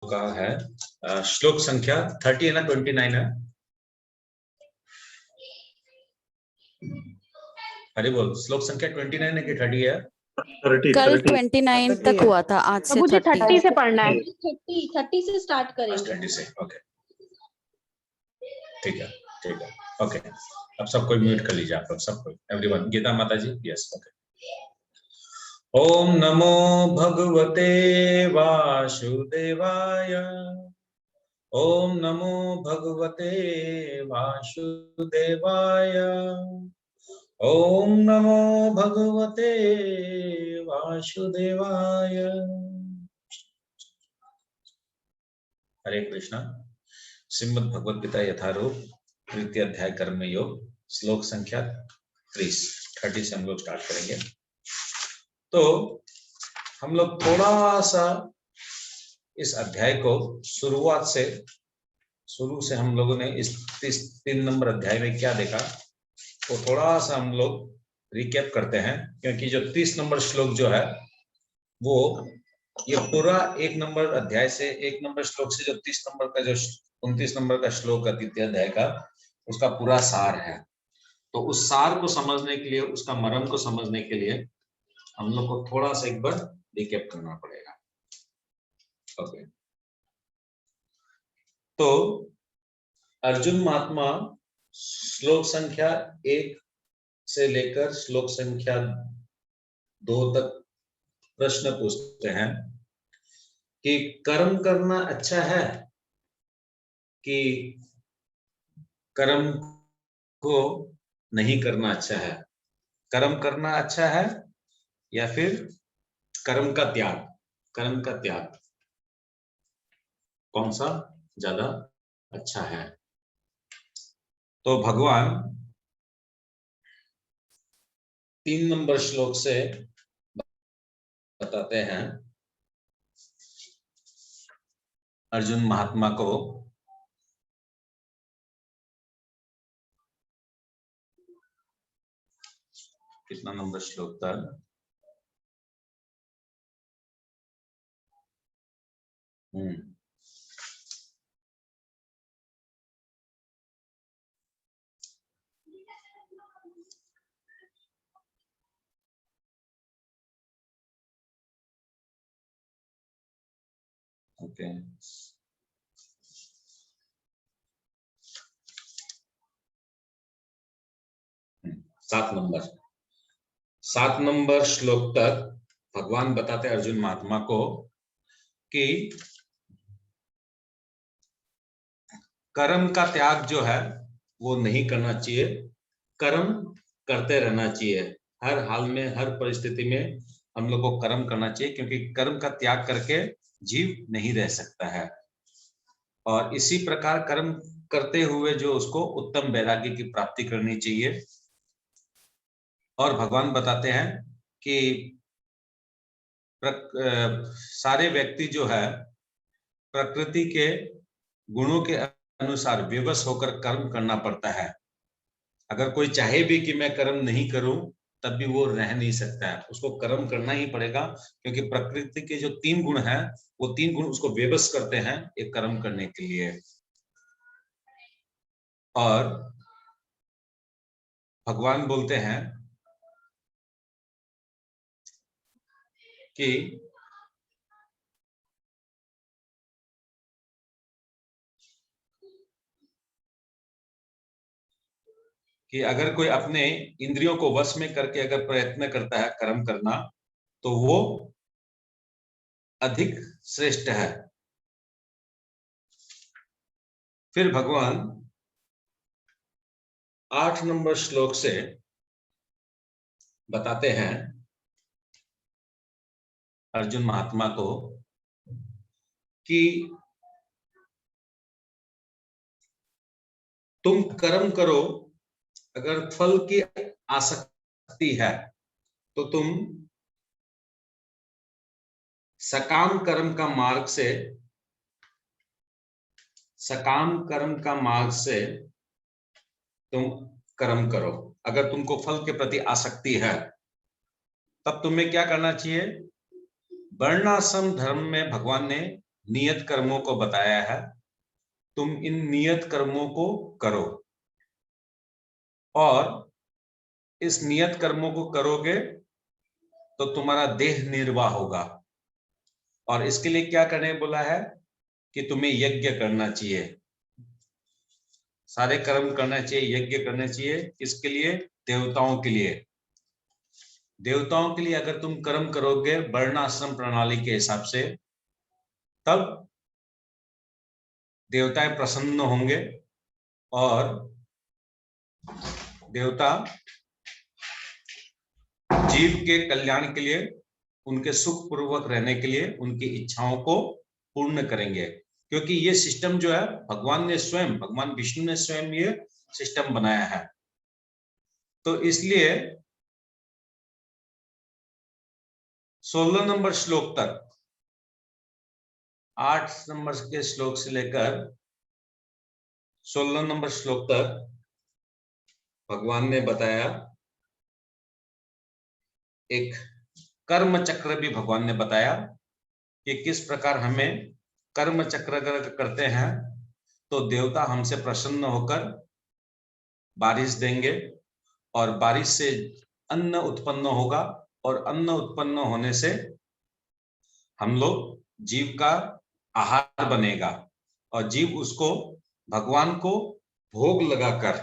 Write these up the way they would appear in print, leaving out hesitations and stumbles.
का है श्लोक संख्या 30 है ना 29 है। अरे बोल, श्लोक संख्या 29 है कि 30 है? कल 29 तक हुआ था, आज से मुझे 30 से पढ़ना है। 30 से स्टार्ट करेंगे। 30 से, ओके ठीक है ठीक है ओके। अब सब कोई म्यूट कर लीजिए, आप लोग सब कोई, एवरीवन। गीता माता जी, यस ओके। ओम नमो भगवते वासुदेवाय। ओम नमो भगवते वासुदेवाय। ओम नमो भगवते वासुदेवाय। हरे कृष्णा। श्रीमद् भगवद गीता यथारूप तृतीय अध्याय कर्म योग, श्लोक संख्या 30 से हम लोग स्टार्ट करेंगे। तो हम लोग थोड़ा सा इस अध्याय को शुरुआत से शुरू से हम लोगों ने इस 3 नंबर अध्याय में क्या देखा तो थोड़ा सा हम लोग रिकैप करते हैं, क्योंकि जो 30 नंबर श्लोक जो है वो ये पूरा 1 नंबर अध्याय से 1 नंबर श्लोक से जो 30 नंबर का जो 29 नंबर का श्लोक है द्वितीय अध्याय का, उसका पूरा सार है। तो उस सार को समझने के लिए, उसका मर्म को समझने के लिए हम लोग को थोड़ा सा एक बार रिकैप करना पड़ेगा। ओके, तो अर्जुन महात्मा श्लोक संख्या 1 से लेकर श्लोक संख्या 2 तक प्रश्न पूछते हैं कि कर्म करना अच्छा है कि कर्म को नहीं करना अच्छा है, कर्म करना अच्छा है या फिर कर्म का त्याग कौन सा ज्यादा अच्छा है। तो भगवान 3 नंबर श्लोक से बताते हैं अर्जुन महात्मा को कितना नंबर श्लोक था? ओके, सात नंबर श्लोक तक भगवान बताते अर्जुन महात्मा को कि कर्म का त्याग जो है वो नहीं करना चाहिए, कर्म करते रहना चाहिए। हर हाल में, हर परिस्थिति में हम लोग को कर्म करना चाहिए, क्योंकि कर्म का त्याग करके जीव नहीं रह सकता है। और इसी प्रकार कर्म करते हुए जो उसको उत्तम वैराग्य की प्राप्ति करनी चाहिए। और भगवान बताते हैं कि सारे व्यक्ति जो है प्रकृति के गुणों के अनुसार विवश होकर कर्म करना पड़ता है। अगर कोई चाहे भी कि मैं कर्म नहीं करूं तब भी वो रह नहीं सकता है, उसको कर्म करना ही पड़ेगा, क्योंकि प्रकृति के जो 3 गुण हैं वो 3 गुण उसको विवश करते हैं एक कर्म करने के लिए। और भगवान बोलते हैं कि अगर कोई अपने इंद्रियों को वश में करके अगर प्रयत्न करता है कर्म करना तो वो अधिक श्रेष्ठ है। फिर भगवान 8 नंबर श्लोक से बताते हैं अर्जुन महात्मा को कि तुम कर्म करो, अगर फल की आसक्ति है तो तुम सकाम कर्म का मार्ग से तुम कर्म करो। अगर तुमको फल के प्रति आसक्ति है तब तुम्हें क्या करना चाहिए? वर्णाश्रम धर्म में भगवान ने नियत कर्मों को बताया है, तुम इन नियत कर्मों को करो, और इस नियत कर्मों को करोगे तो तुम्हारा देह निर्वाह होगा। और इसके लिए क्या करने बोला है कि तुम्हें यज्ञ करना चाहिए, सारे कर्म करना चाहिए, यज्ञ करना चाहिए। किसके लिए? देवताओं के लिए। देवताओं के लिए अगर तुम कर्म करोगे वर्णाश्रम प्रणाली के हिसाब से, तब देवताएं प्रसन्न होंगे और देवता जीव के कल्याण के लिए, उनके सुख पूर्वक रहने के लिए उनकी इच्छाओं को पूर्ण करेंगे। क्योंकि ये सिस्टम जो है भगवान ने स्वयं, भगवान विष्णु ने स्वयं ये सिस्टम बनाया है। तो इसलिए 16 नंबर श्लोक तक, 8 नंबर के श्लोक से लेकर 16 नंबर श्लोक तक भगवान ने बताया, एक कर्म चक्र भी भगवान ने बताया कि किस प्रकार हमें कर्म चक्र करते हैं तो देवता हमसे प्रसन्न होकर बारिश देंगे, और बारिश से अन्न उत्पन्न होगा, और अन्न उत्पन्न होने से हम लोग, जीव का आहार बनेगा, और जीव उसको, भगवान को भोग लगाकर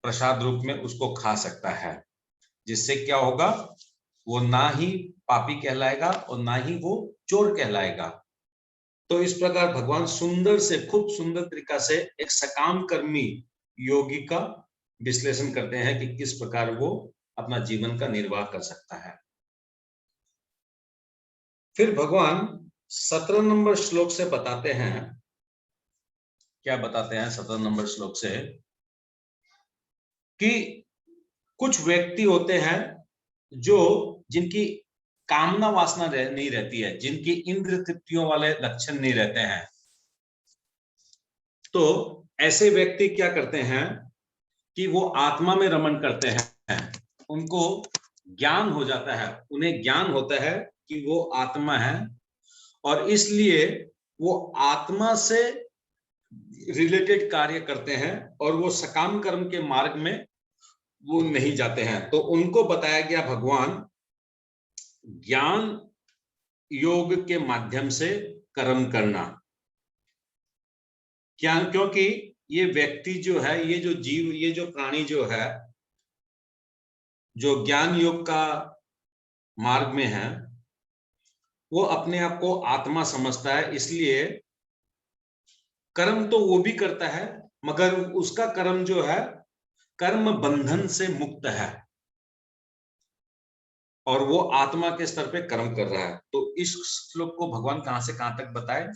प्रसाद रूप में उसको खा सकता है, जिससे क्या होगा, वो ना ही पापी कहलाएगा और ना ही वो चोर कहलाएगा। तो इस प्रकार भगवान सुंदर से, खूब सुंदर तरीका से एक सकाम कर्मी योगी का विश्लेषण करते हैं कि किस प्रकार वो अपना जीवन का निर्वाह कर सकता है। फिर भगवान 17 नंबर श्लोक से बताते हैं, क्या बताते हैं 17 नंबर श्लोक से, कि कुछ व्यक्ति होते हैं जो, जिनकी कामना वासना नहीं रहती है, जिनकी इंद्र तृप्तियों वाले लक्षण नहीं रहते हैं। तो ऐसे व्यक्ति क्या करते हैं कि वो आत्मा में रमण करते हैं, उनको ज्ञान हो जाता है, उन्हें ज्ञान होता है कि वो आत्मा है, और इसलिए वो आत्मा से रिलेटेड कार्य करते हैं और वो सकाम कर्म के मार्ग में वो नहीं जाते हैं। तो उनको बताया गया भगवान ज्ञान योग के माध्यम से कर्म करना। क्या? क्योंकि ये व्यक्ति जो है, ये जो जीव, ये जो प्राणी जो है, जो ज्ञान योग का मार्ग में है, वो अपने आप को आत्मा समझता है, इसलिए कर्म तो वो भी करता है, मगर उसका कर्म जो है कर्म बंधन से मुक्त है, और वो आत्मा के स्तर पे कर्म कर रहा है। तो इस श्लोक को भगवान कहां से कहां तक बताए?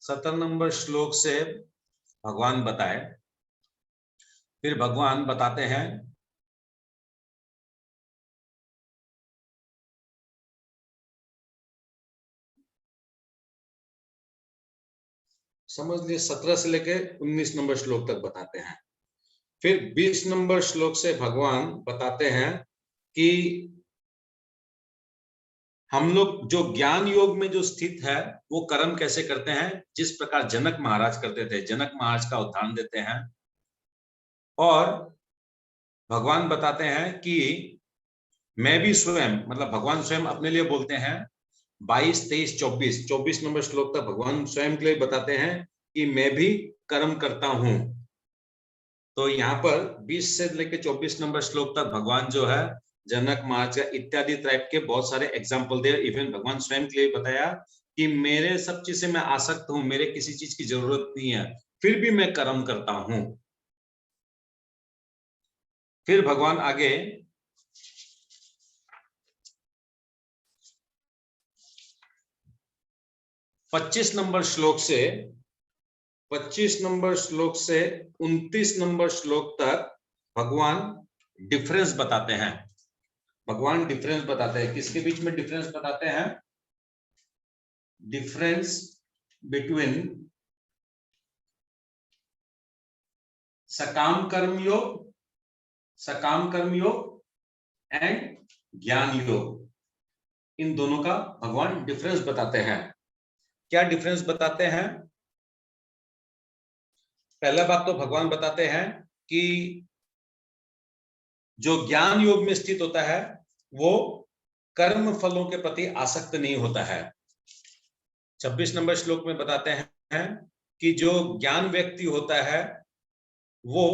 17 नंबर श्लोक से भगवान बताए। फिर भगवान बताते हैं, समझ लिए 17 से लेके 19 नंबर श्लोक तक बताते हैं। फिर 20 नंबर श्लोक से भगवान बताते हैं कि हम लोग जो ज्ञान योग में जो स्थित है वो कर्म कैसे करते हैं, जिस प्रकार जनक महाराज करते थे। जनक महाराज का उदाहरण देते हैं, और भगवान बताते हैं कि मैं भी स्वयं, मतलब भगवान स्वयं अपने लिए बोलते हैं, 22, 23, 24 नंबर श्लोक तक भगवान स्वयं के लिए बताते हैं कि मैं भी कर्म करता हूं। तो यहाँ पर 20 से लेकर 24 नंबर श्लोक तक भगवान जो है जनक महाराज इत्यादि टाइप के बहुत सारे एग्जाम्पल दे। इवन भगवान स्वयं के लिए बताया कि मेरे सब चीज से मैं आसक्त हूं, मेरे किसी चीज की जरूरत नहीं है, फिर भी मैं कर्म करता हूं। फिर भगवान आगे 25 नंबर श्लोक से 29 नंबर श्लोक तक भगवान डिफरेंस बताते हैं। भगवान डिफरेंस बताते हैं, किसके बीच में डिफरेंस बताते हैं? डिफरेंस बिटवीन सकाम कर्म योग एंड ज्ञान योग, इन दोनों का भगवान डिफरेंस बताते हैं। क्या डिफरेंस बताते हैं? पहला बात तो भगवान बताते हैं कि जो ज्ञान योग में स्थित होता है वो कर्म फलों के प्रति आसक्त नहीं होता है। 26 नंबर श्लोक में बताते हैं कि जो ज्ञान व्यक्ति होता है वो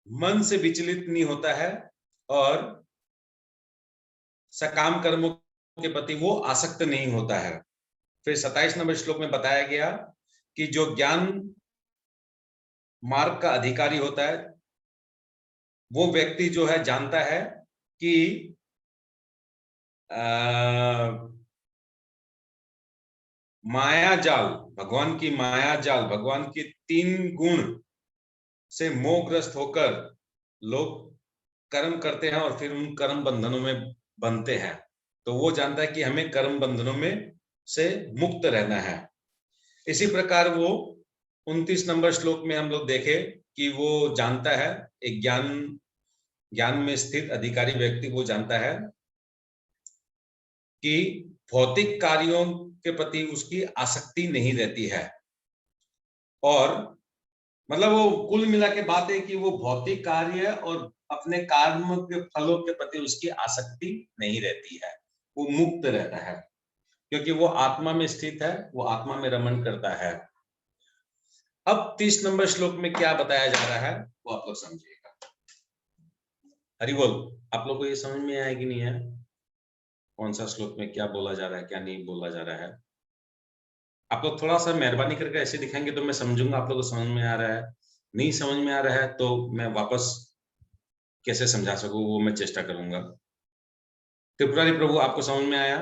मन से विचलित नहीं होता है और सकाम कर्मों के प्रति वो आसक्त नहीं होता है। फिर 27 नंबर श्लोक में बताया गया कि जो ज्ञान मार्ग का अधिकारी होता है वो व्यक्ति जो है जानता है कि माया जाल, भगवान की माया जाल, भगवान के 3 गुण से मोहग्रस्त होकर लोग कर्म करते हैं और फिर उन कर्म बंधनों में बंधते हैं। तो वो जानता है कि हमें कर्म बंधनों में से मुक्त रहना है। इसी प्रकार वो 29 नंबर श्लोक में हम लोग देखे कि वो जानता है, एक ज्ञान में स्थित अधिकारी व्यक्ति वो जानता है कि भौतिक कार्यों के प्रति उसकी आसक्ति नहीं रहती है। और मतलब वो कुल मिला के बात है कि वो भौतिक कार्य और अपने कर्म के फलों के प्रति उसकी आसक्ति नहीं रहती है, वो मुक्त रहता है क्योंकि वो आत्मा में स्थित है, वो आत्मा में रमण करता है। अब 30 नंबर श्लोक में क्या बताया जा रहा है वो आप लोग समझिएगा। हरि बोल। आप लोग को ये समझ में आया कि नहीं है कौन सा श्लोक में क्या बोला जा रहा है, क्या नहीं बोला जा रहा है? आप लोग थोड़ा सा मेहरबानी करके ऐसे दिखाएंगे तो मैं समझूंगा आप लोग को समझ में आ रहा है। नहीं समझ में आ रहा है तो मैं वापस कैसे समझा सकूं वो मैं चेष्टा करूंगा। त्रिपुरारी प्रभु आपको समझ में आया?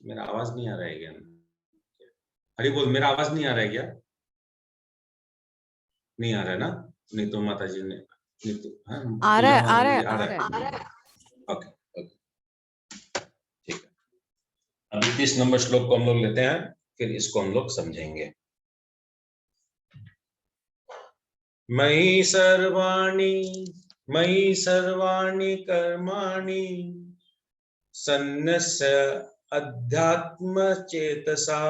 मेरा आवाज नहीं आ रहा है क्या? हरि बोल। मेरा आवाज नहीं आ रहा है क्या? नहीं आ रहा है ना? नहीं तो माता जी ने नहीं तो आ रहा है, आ रहा है, आ रहा है। ओके ओके ठीक है। अभी 30 नंबर श्लोक को हम लोग लेते हैं, फिर इसको हम लोग समझेंगे। मयि सर्वाणि कर्माणि सन्न्यस्य अध्यात्म चेतसा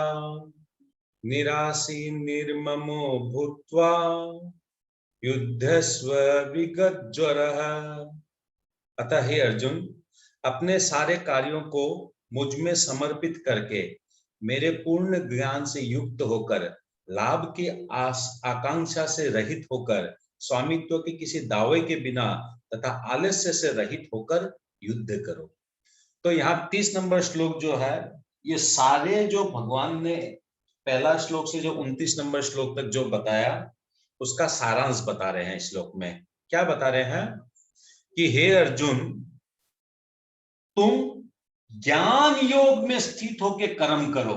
निरासी निर्ममो भूत्वा युद्धस्व विगतज्वरः। अतः हे अर्जुन, अपने सारे कार्यों को मुझ में समर्पित करके मेरे पूर्ण ज्ञान से युक्त होकर लाभ की आकांक्षा से रहित होकर स्वामित्व के किसी दावे के बिना तथा आलस्य से रहित होकर युद्ध करो। तो यहाँ 30 नंबर श्लोक जो है ये सारे जो भगवान ने पहला श्लोक से जो 29 नंबर श्लोक तक जो बताया उसका सारांश बता रहे हैं। श्लोक में क्या बता रहे हैं कि हे अर्जुन, तुम ज्ञान योग में स्थित होकर कर्म करो।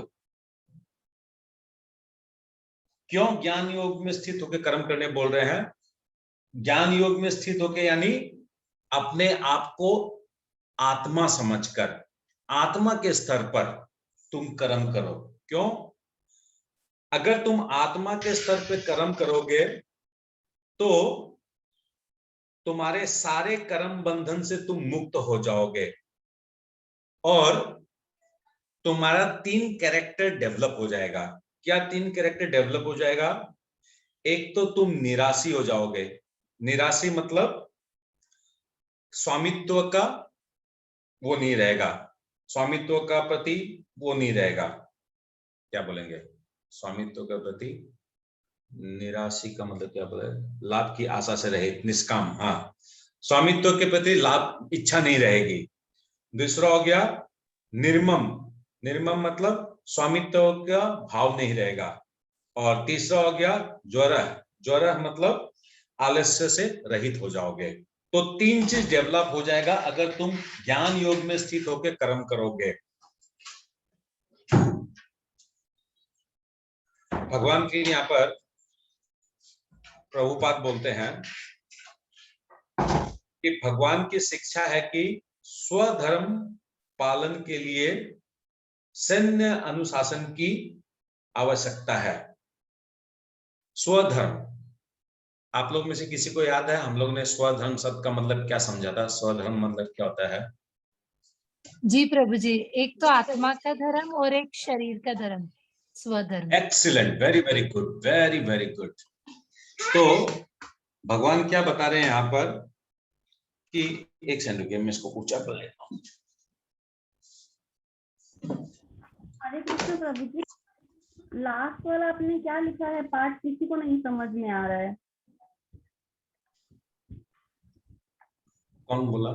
क्यों ज्ञान योग में स्थित होकर कर्म करने बोल रहे हैं? ज्ञान योग में स्थित होकर यानी अपने आप को आत्मा समझकर आत्मा के स्तर पर तुम कर्म करो। क्यों? अगर तुम आत्मा के स्तर पर कर्म करोगे तो तुम्हारे सारे कर्म बंधन से तुम मुक्त हो जाओगे और तुम्हारा 3 कैरेक्टर डेवलप हो जाएगा। क्या 3 कैरेक्टर डेवलप हो जाएगा? एक तो तुम निराशी हो जाओगे। निराशी मतलब स्वामित्व का वो नहीं रहेगा, स्वामित्व का प्रति वो नहीं रहेगा। क्या बोलेंगे? स्वामित्व के प्रति निराशी का मतलब क्या बोले? लाभ की आशा से रहित, निष्काम। हाँ, स्वामित्व के प्रति लाभ इच्छा नहीं रहेगी। दूसरा हो गया निर्मम। निर्मम मतलब स्वामित्व का भाव नहीं रहेगा। और तीसरा हो गया ज्वरः। ज्वरः मतलब आलस्य से रहित हो जाओगे। तो 3 चीज डेवलप हो जाएगा अगर तुम ज्ञान योग में स्थित होकर कर्म करोगे। भगवान के यहाँ पर प्रभुपाद बोलते हैं कि भगवान की शिक्षा है कि स्वधर्म पालन के लिए सैन्य अनुशासन की आवश्यकता है। स्वधर्म आप लोग में से किसी को याद है हम लोग ने स्वधर्म शब्द का मतलब क्या समझा था? स्वधर्म मतलब क्या होता है? जी प्रभु जी, एक तो आत्मा का धर्म और एक शरीर का धर्म, स्वधर्म। Excellent, very very good, very very good. तो भगवान क्या बता रहे हैं यहाँ पर कि एक सेकंड रुकिए, मैं इसको ऊंचा कर लेता हूँ। हरे कृष्ण प्रभु जी, लास्ट वाला आपने क्या लिखा है पार्ट, किसी को नहीं समझ में आ रहा है। कौन बोला?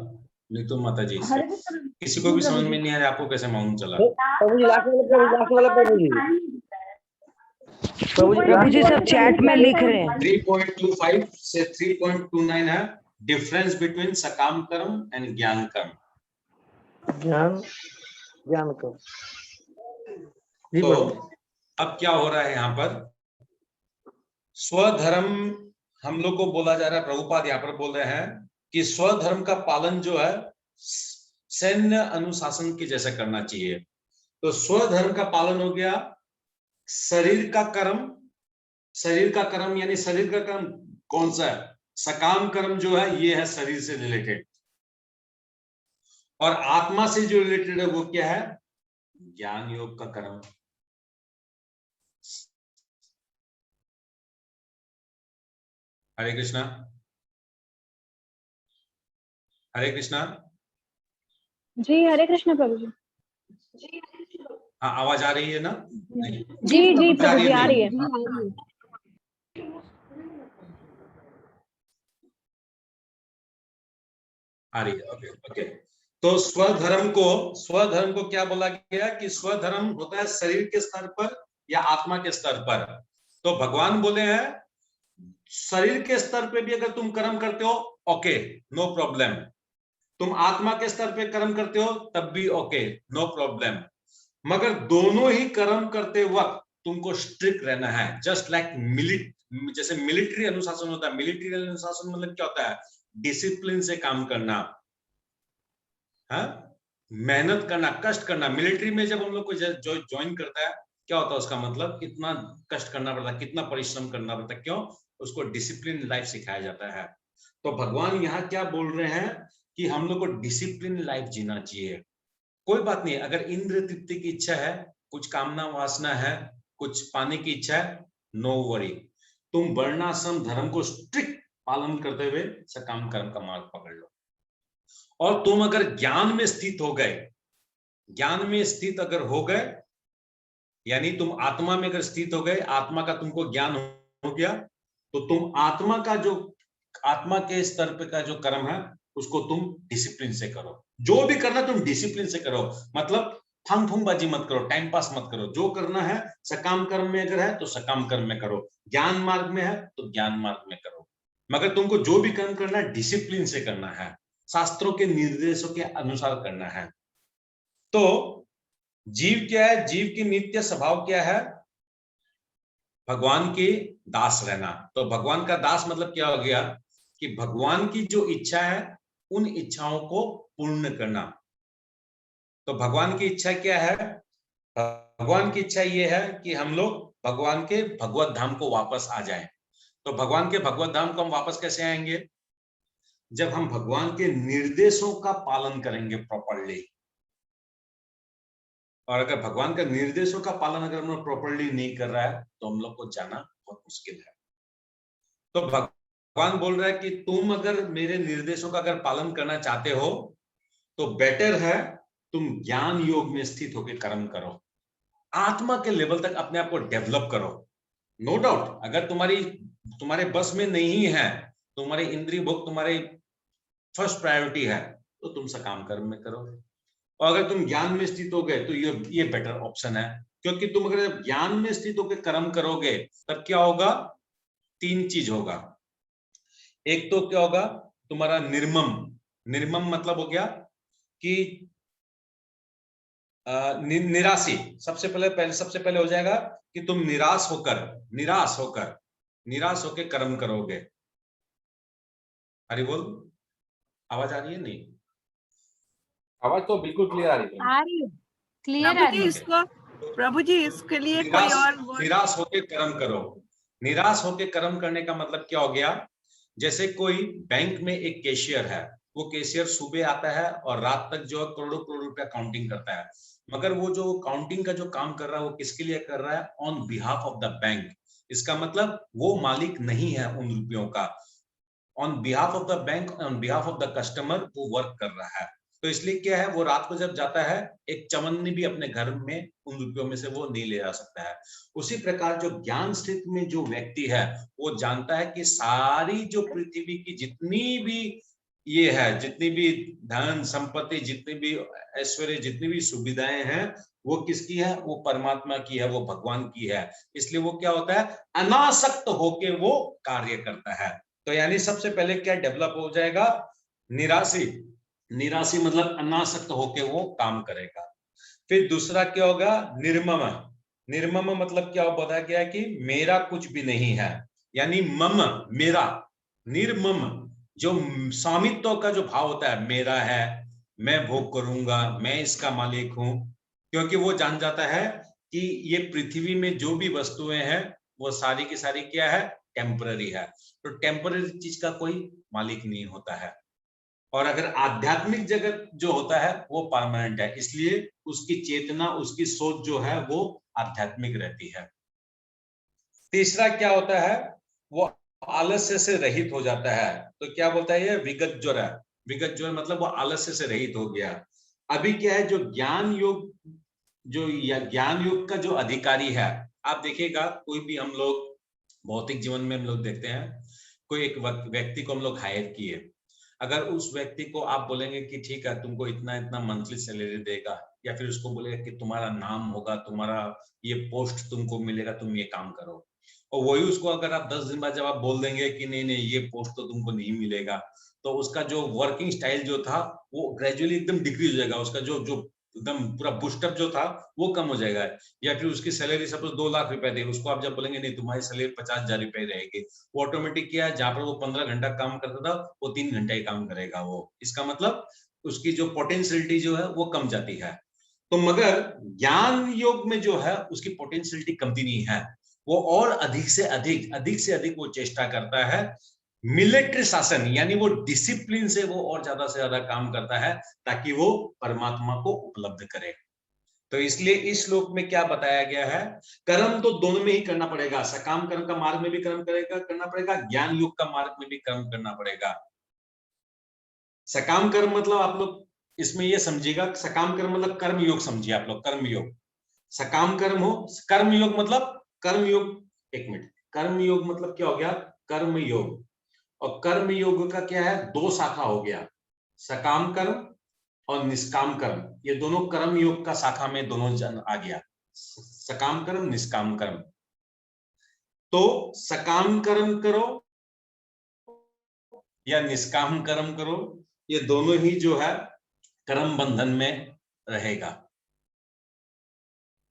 नीतू माता जी से। हरे कृष्ण किसी को भी समझ में नहीं आ रहा, आपको कैसे मालूम चला? प्रभु जी लास्ट वाला प्रभु जी। प्रभु जी सब चैट में लिख रहे हैं। 3.25 से 3.29 है डिफरेंस बिटवीन सकाम कर्म एंड ज्ञान कर्म। ज्ञान कर्म। जी तो प्रभु। अब क्या हो रहा है यहाँ पर? स्वधर्म हम लोग को बोला जा रहा है, प्रभुपाद यहाँ पर बोल रहे हैं कि स्वधर्म का पालन जो है सैन्य अनुशासन के जैसा करना चाहिए। तो स्वधर्म का पालन हो गया, शरीर का कर्म यानी शरीर का कर्म कौन सा है? सकाम कर्म जो है ये है शरीर से रिलेटेड, और आत्मा से जो रिलेटेड है वो क्या है? ज्ञान योग का कर्म। हरे कृष्णा, हरे कृष्णा। जी हरे कृष्ण प्रभु जी। हाँ, आवाज आ रही है ना? नहीं, जी जी प्रभु जी, आ रही है। आ रही है, ओके ओके। तो स्वधर्म को क्या बोला गया कि स्वधर्म होता है शरीर के स्तर पर या आत्मा के स्तर पर। तो भगवान बोले हैं शरीर के स्तर पे भी अगर तुम कर्म करते हो ओके, नो प्रॉब्लम। तुम आत्मा के स्तर पे कर्म करते हो तब भी ओके, नो प्रॉब्लम। मगर दोनों ही कर्म करते वक्त तुमको स्ट्रिक्ट रहना है, जस्ट लाइक जैसे मिलिट्री अनुशासन होता है। मिलिट्री अनुशासन मतलब क्या होता है? डिसिप्लिन से काम करना, हाँ, मेहनत करना, कष्ट करना। मिलिट्री में जब हम लोग को ज्वाइन करता है क्या होता है उसका मतलब? कितना कष्ट करना पड़ता है, कितना परिश्रम करना पड़ता है। क्यों? उसको डिसिप्लिन लाइफ सिखाया जाता है। तो भगवान यहाँ क्या बोल रहे हैं कि हम लोग को डिसिप्लिन लाइफ जीना चाहिए। कोई बात नहीं, अगर इंद्र तृप्ति की इच्छा है, कुछ कामना वासना है, कुछ पाने की इच्छा है, नो वरी, तुम वर्णाश्रम धर्म को स्ट्रिक्ट पालन करते हुए सकाम कर्म का मार्ग पकड़ लो। और तुम अगर ज्ञान में स्थित हो गए, ज्ञान में स्थित अगर हो गए, यानी तुम आत्मा में अगर स्थित हो गए, आत्मा का तुमको ज्ञान हो गया, तो तुम आत्मा के स्तर पे का जो कर्म है उसको तुम डिसिप्लिन से करो। जो भी करना तुम डिसिप्लिन से करो, मतलब फंगफुंगबाजी मत करो, टाइम पास मत करो। जो करना है सकाम कर्म में अगर है तो सकाम कर्म में करो, ज्ञान मार्ग में है तो ज्ञान मार्ग में करो। मगर तुमको जो भी कर्म करना है डिसिप्लिन से करना है, शास्त्रों के निर्देशों के अनुसार करना है। तो जीव क्या है? जीव की नित्य स्वभाव क्या है? भगवान के दास रहना। तो भगवान का दास मतलब क्या हो गया कि भगवान की जो इच्छा है उन इच्छाओं को पूर्ण करना। तो भगवान की इच्छा क्या है? भगवान की इच्छा ये है कि हम लोग भगवान के भगवत धाम को वापस आ जाएं। तो भगवान के भगवत धाम को हम वापस कैसे आएंगे? जब हम भगवान के निर्देशों का पालन करेंगे प्रॉपरली। और अगर भगवान का निर्देशों का पालन अगर हम लोग प्रॉपरली नहीं कर रहा है तो हम लोग को जाना बहुत मुश्किल है। तो भगवान बोल रहा है कि तुम अगर मेरे निर्देशों का अगर पालन करना चाहते हो तो बेटर है तुम ज्ञान योग में स्थित होकर कर्म करो, आत्मा के लेवल तक अपने आप को डेवलप करो। नो डाउट, अगर तुम्हारे बस में नहीं है, तुम्हारे इंद्रिय भोग तुम्हारे फर्स्ट प्रायोरिटी है, तो तुम सकाम कर्म में करो। और अगर तुम ज्ञान में स्थित हो गए तो ये बेटर ऑप्शन है। क्योंकि तुम अगर ज्ञान में स्थित होकर कर्म करोगे तब क्या होगा? 3 चीज होगा। एक तो क्या होगा? तुम्हारा निर्मम मतलब हो गया कि निराशी। सबसे पहले हो जाएगा कि तुम निराश होकर कर्म करोगे। हरि बोल, आवाज आ रही है? नहीं, आवाज तो बिल्कुल क्लियर आ रही है। आ रही है, क्लियर आ रही है। इसको प्रभु जी इसके लिए कोई और निराश होकर कर्म करो। निराश होकर कर्म करने का मतलब क्या हो गया जैसे कोई बैंक में एक कैशियर है, वो कैशियर सुबह आता है और रात तक जो है करोड़ों करोड़ रुपया काउंटिंग करता है, मगर वो जो काउंटिंग का जो काम कर रहा है वो किसके लिए कर रहा है? On behalf of the bank. इसका मतलब वो मालिक नहीं है उन रुपयों का। On behalf of the bank, on behalf of the customer वो वर्क कर रहा है। तो इसलिए क्या है, वो रात को जब जाता है, एक चवन्नी भी अपने घर में उन रुपयों में से वो नहीं ले जा सकता है। उसी प्रकार जो ज्ञान स्थिति में जो व्यक्ति है, वो जानता है कि सारी जो पृथ्वी की जितनी भी ये है, जितनी भी धन संपत्ति, जितनी भी ऐश्वर्य, जितनी भी सुविधाएं हैं, वो किसकी है? वो परमात्मा की है, वो भगवान की है। इसलिए वो क्या होता है? अनासक्त होके वो कार्य करता है। तो यानी सबसे पहले क्या डेवलप हो जाएगा? निराशी। निराशी मतलब अनासक्त होके वो काम करेगा। फिर दूसरा क्या होगा? निर्मम। निर्मम मतलब क्या बताया गया है कि मेरा कुछ भी नहीं है, यानी मम मेरा। निर्मम जो स्वामित्व का जो भाव होता है, मेरा है, मैं भोग करूंगा, मैं इसका मालिक हूं, क्योंकि वो जान जाता है कि ये पृथ्वी में जो भी वस्तुएं हैं वो सारी की सारी क्या है? टेम्पररी है। तो टेम्पररी चीज का कोई मालिक नहीं होता है। और अगर आध्यात्मिक जगत जो होता है वो परमानेंट है, इसलिए उसकी चेतना, उसकी सोच जो है वो आध्यात्मिक रहती है। तीसरा क्या होता है? वो आलस्य से रहित हो जाता है। तो क्या बोलता है ये? विगत ज्वर है। विगत ज्वर मतलब वो आलस्य से रहित हो गया। अभी क्या है, जो ज्ञान योग, जो ज्ञान योग का जो अधिकारी है, आप देखिएगा कोई भी हम लोग भौतिक जीवन में हम लोग देखते हैं, कोई एक व्यक्ति को हम लोग हायर किए, अगर उस व्यक्ति को आप बोलेंगे कि ठीक है तुमको इतना इतना मंथली सैलरी देगा, या फिर उसको बोलेगा कि तुम्हारा नाम होगा, तुम्हारा ये पोस्ट तुमको मिलेगा, तुम ये काम करो, और वही उसको अगर आप 10 दिन बाद जब आप बोल देंगे कि नहीं नहीं ये पोस्ट तो तुमको नहीं मिलेगा, तो उसका जो वर्किंग स्टाइल जो था वो ग्रेजुअली एकदम डिक्रीज हो जाएगा। उसका जो जो एकदम पूरा बूस्टअप जो था वो कम हो जाएगा। या फिर उसकी सैलरी सपोज 2 लाख रुपए थी, उसको आप जब बोलेंगे नहीं तुम्हारी सैलरी 50,000 रुपए रहेगी, वो ऑटोमेटिक क्या है, जहां पर वो 15 घंटा काम करता था वो 3 घंटा ही काम करेगा वो। इसका मतलब उसकी जो पोटेंशियलिटी जो है वो कम जाती है। तो मगर ज्ञान योग में जो है उसकी पोटेंशियलिटी कमती नहीं है, वो और अधिक से अधिक वो चेष्टा करता है। मिलिट्री शासन यानी वो डिसिप्लिन से वो और ज्यादा से ज्यादा काम करता है ताकि वो परमात्मा को उपलब्ध करे। तो इसलिए इस श्लोक में क्या बताया गया है? कर्म तो दोनों में ही करना पड़ेगा। सकाम कर्म का मार्ग में भी कर्म करना पड़ेगा, ज्ञान योग का मार्ग में भी कर्म करना पड़ेगा। सकाम कर्म मतलब आप लोग इसमें ये समझिएगा, सकाम कर्म मतलब कर्म योग समझिए आप लोग, कर्म योग। सकाम कर्म हो, कर्म योग मतलब कर्म योग, एक मिनट, कर्म योग मतलब क्या हो गया? कर्म योग। और कर्म योग का क्या है? 2 शाखा हो गया, सकाम कर्म और निष्काम कर्म। ये दोनों कर्म योग का शाखा में दोनों जन आ गया, सकाम कर्म निष्काम कर्म। तो सकाम कर्म करो या निष्काम कर्म करो, ये दोनों ही जो है कर्म बंधन में रहेगा।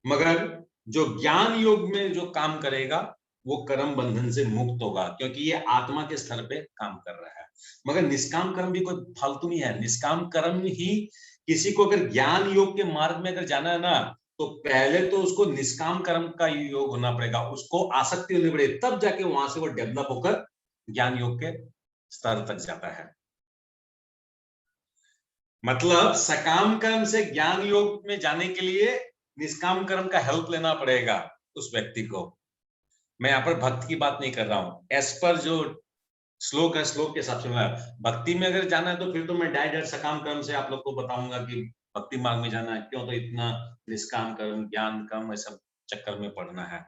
मगर जो ज्ञान योग में जो काम करेगा वो कर्म बंधन से मुक्त होगा, क्योंकि ये आत्मा के स्तर पे काम कर रहा है। मगर निष्काम कर्म भी कोई फालतू नहीं है। निष्काम कर्म ही किसी को अगर ज्ञान योग के मार्ग में अगर जाना है ना, तो पहले तो उसको निष्काम कर्म का योग होना पड़ेगा, उसको आसक्ति होनी पड़ेगी, तब जाके वहां से वो डेवलप होकर ज्ञान योग के स्तर तक जाता है। मतलब सकाम कर्म से ज्ञान योग में जाने के लिए निष्काम कर्म का हेल्प लेना पड़ेगा उस व्यक्ति को। मैं यहाँ पर भक्ति की बात नहीं कर रहा हूं, एज पर जो श्लोक है, श्लोक के हिसाब से मैं भक्ति में अगर जाना है तो फिर तो मैं डायरेक्ट सकाम कर्म से आप लोग को बताऊंगा कि भक्ति मार्ग में जाना है, क्यों तो इतना निष्काम कर्म, ज्ञान कर्म, सब चक्कर में पड़ना है।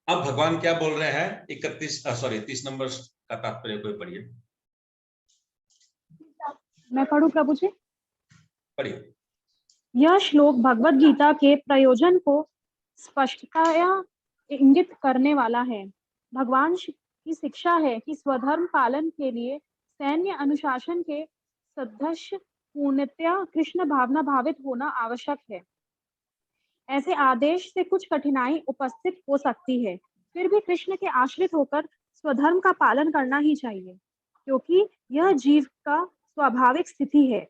अब भगवान क्या बोल रहे हैं? 30 नंबर का तात्पर्य कोई पढ़िए। मैं पढ़ूं प्रभु जी? पढ़िए। यह श्लोक भगवत गीता के प्रयोजन को स्पष्टतया इंगित करने वाला है। भगवान की शिक्षा है कि स्वधर्म पालन के लिए सैन्य अनुशासन के सदस्य पूर्णतया कृष्ण भावना भावित होना आवश्यक है। ऐसे आदेश से कुछ कठिनाई उपस्थित हो सकती है, फिर भी कृष्ण के आश्रित होकर स्वधर्म का पालन करना ही चाहिए, क्योंकि यह जीव का स्वाभाविक स्थिति है।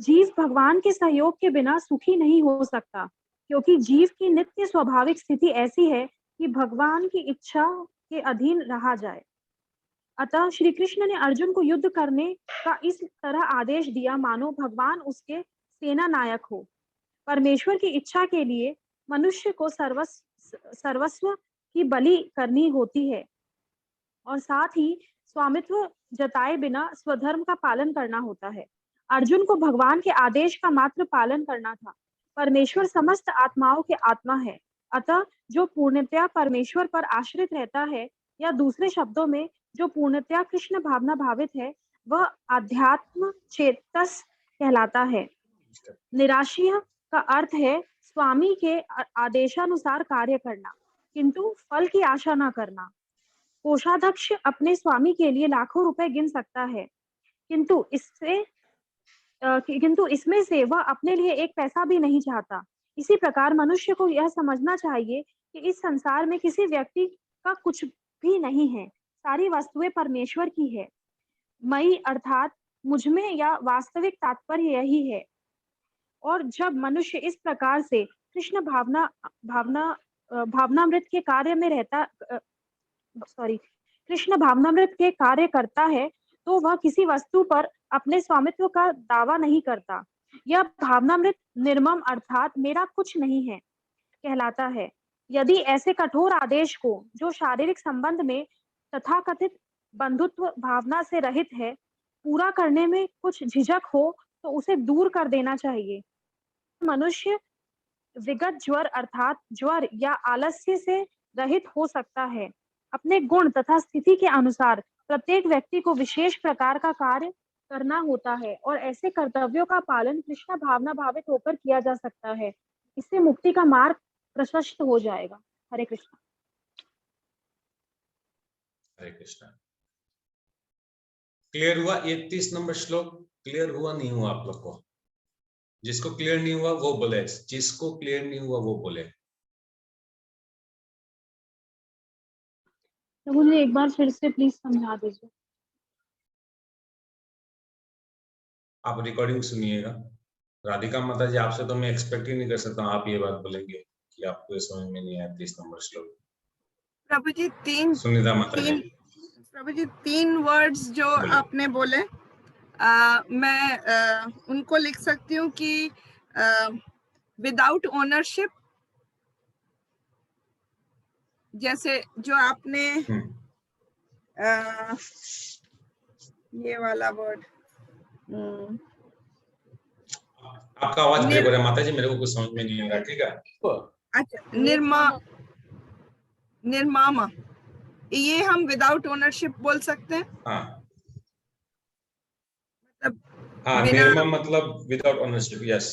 जीव भगवान के सहयोग के बिना सुखी नहीं हो सकता, क्योंकि जीव की नित्य स्वाभाविक स्थिति ऐसी है कि भगवान की इच्छा के अधीन रहा जाए। अतः श्री कृष्ण ने अर्जुन को युद्ध करने का इस तरह आदेश दिया मानो भगवान उसके सेना नायक हो। परमेश्वर की इच्छा के लिए मनुष्य को सर्वस्व की बलि करनी होती है और साथ ही स्वामित्व जताए बिना स्वधर्म का पालन करना होता है। अर्जुन को भगवान के आदेश का मात्र पालन करना था। परमेश्वर समस्त आत्माओं के आत्मा है, अतः जो पूर्णतया परमेश्वर पर आश्रित रहता है, या दूसरे शब्दों में जो पूर्णतया कृष्ण भावना भावित है, वह आध्यात्म चेतस कहलाता है। निराशीय का अर्थ है स्वामी के आदेशानुसार कार्य करना, किंतु फल की आशा न करना। कोषाध्यक्ष अपने स्वामी के लिए लाखों रुपए गिन सकता है, किंतु इसमें से वह अपने लिए एक पैसा भी नहीं चाहता। इसी प्रकार मनुष्य को यह समझना चाहिए कि इस संसार में किसी व्यक्ति का कुछ भी नहीं है, सारी वस्तुएं परमेश्वर की है। मई अर्थात मुझमें या वास्तविक तात्पर्य यही है। और जब मनुष्य इस प्रकार से कृष्ण भावनामृत के कार्य में कृष्ण भावनामृत के कार्य करता है, तो वह किसी वस्तु पर अपने स्वामित्व का दावा नहीं करता। यह भावनामृत निर्मम अर्थात मेरा कुछ नहीं है कहलाता है। यदि ऐसे कठोर आदेश को, जो शारीरिक संबंध में तथाकथित बंधुत्व भावना से रहित है, पूरा करने में कुछ झिझक हो तो उसे दूर कर देना चाहिए। मनुष्य विगत ज्वर अर्थात ज्वर या आलस्य से रहित हो सकता है। अपने गुण तथा स्थिति के अनुसार प्रत्येक व्यक्ति को विशेष प्रकार का कार्य करना होता है और ऐसे कर्तव्यों का पालन कृष्ण भावना भावित होकर किया जा सकता है। इससे मुक्ति का मार्ग प्रशस्त हो जाएगा। हरे कृष्ण। हरे कृष्ण। क्लियर हुआ? 31 नंबर श्लोक क्लियर हुआ नहीं हुआ आप लोग को? जिसको क्लियर नहीं हुआ वो बोले, जिसको क्लियर नहीं हुआ वो बोले। तो मुझे एक बार फिर से प्लीज समझा दीजिए। आप रिकॉर्डिंग सुनिएगा। राधिका माता जी, आपसे तो मैं एक्सपेक्ट ही नहीं कर सकता आप ये बात बोलेंगे कि आपको समझ में नहीं आया 30 नंबर श्लोक। प्रभु जी सुनीता माता जी, प्रभु जी 3 वर्ड्स जो आपने बोले, मैं उनको लिख सकती हूँ कि विदाउट ओनरशिप, जैसे जो आपने ये वाला वर्ड, आपका आवाज ब्रेक हो रहा है माता जी, मेरे को कुछ समझ में नहीं आ रहा। ठीक है, अच्छा, निर्मामा, ये हम विदाउट ओनरशिप बोल सकते हैं। हाँ, मतलब निर्मम मतलब without ownership. Yes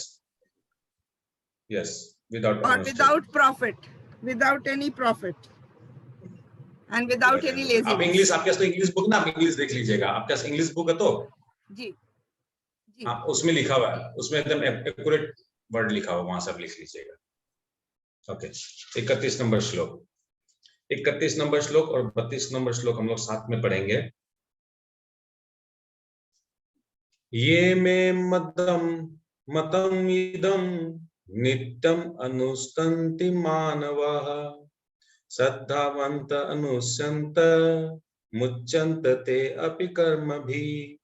yes, without और without profit, without any profit and without any laziness. आप इंग्लिश, आपके पास तो इंग्लिश बुक ना, आप इंग्लिश देख लीजिएगा। आपके पास इंग्लिश बुक है तो जी जी, हाँ, उसमें लिखा हुआ है, उसमें एकदम एक्यूरेट वर्ड लिखा हुआ, वहां से आप लिख लीजिएगा। ओके, 31 नंबर श्लोक, 31 नंबर श्लोक और 32 नंबर श्लोक हम लोग साथ में पढ़ेंगे। ये मे मतम इदम नित्यम अनुस्तंति मानवाः श्रद्धावंत अनुसंत मुच्यंत ते अपि कर्मभिः।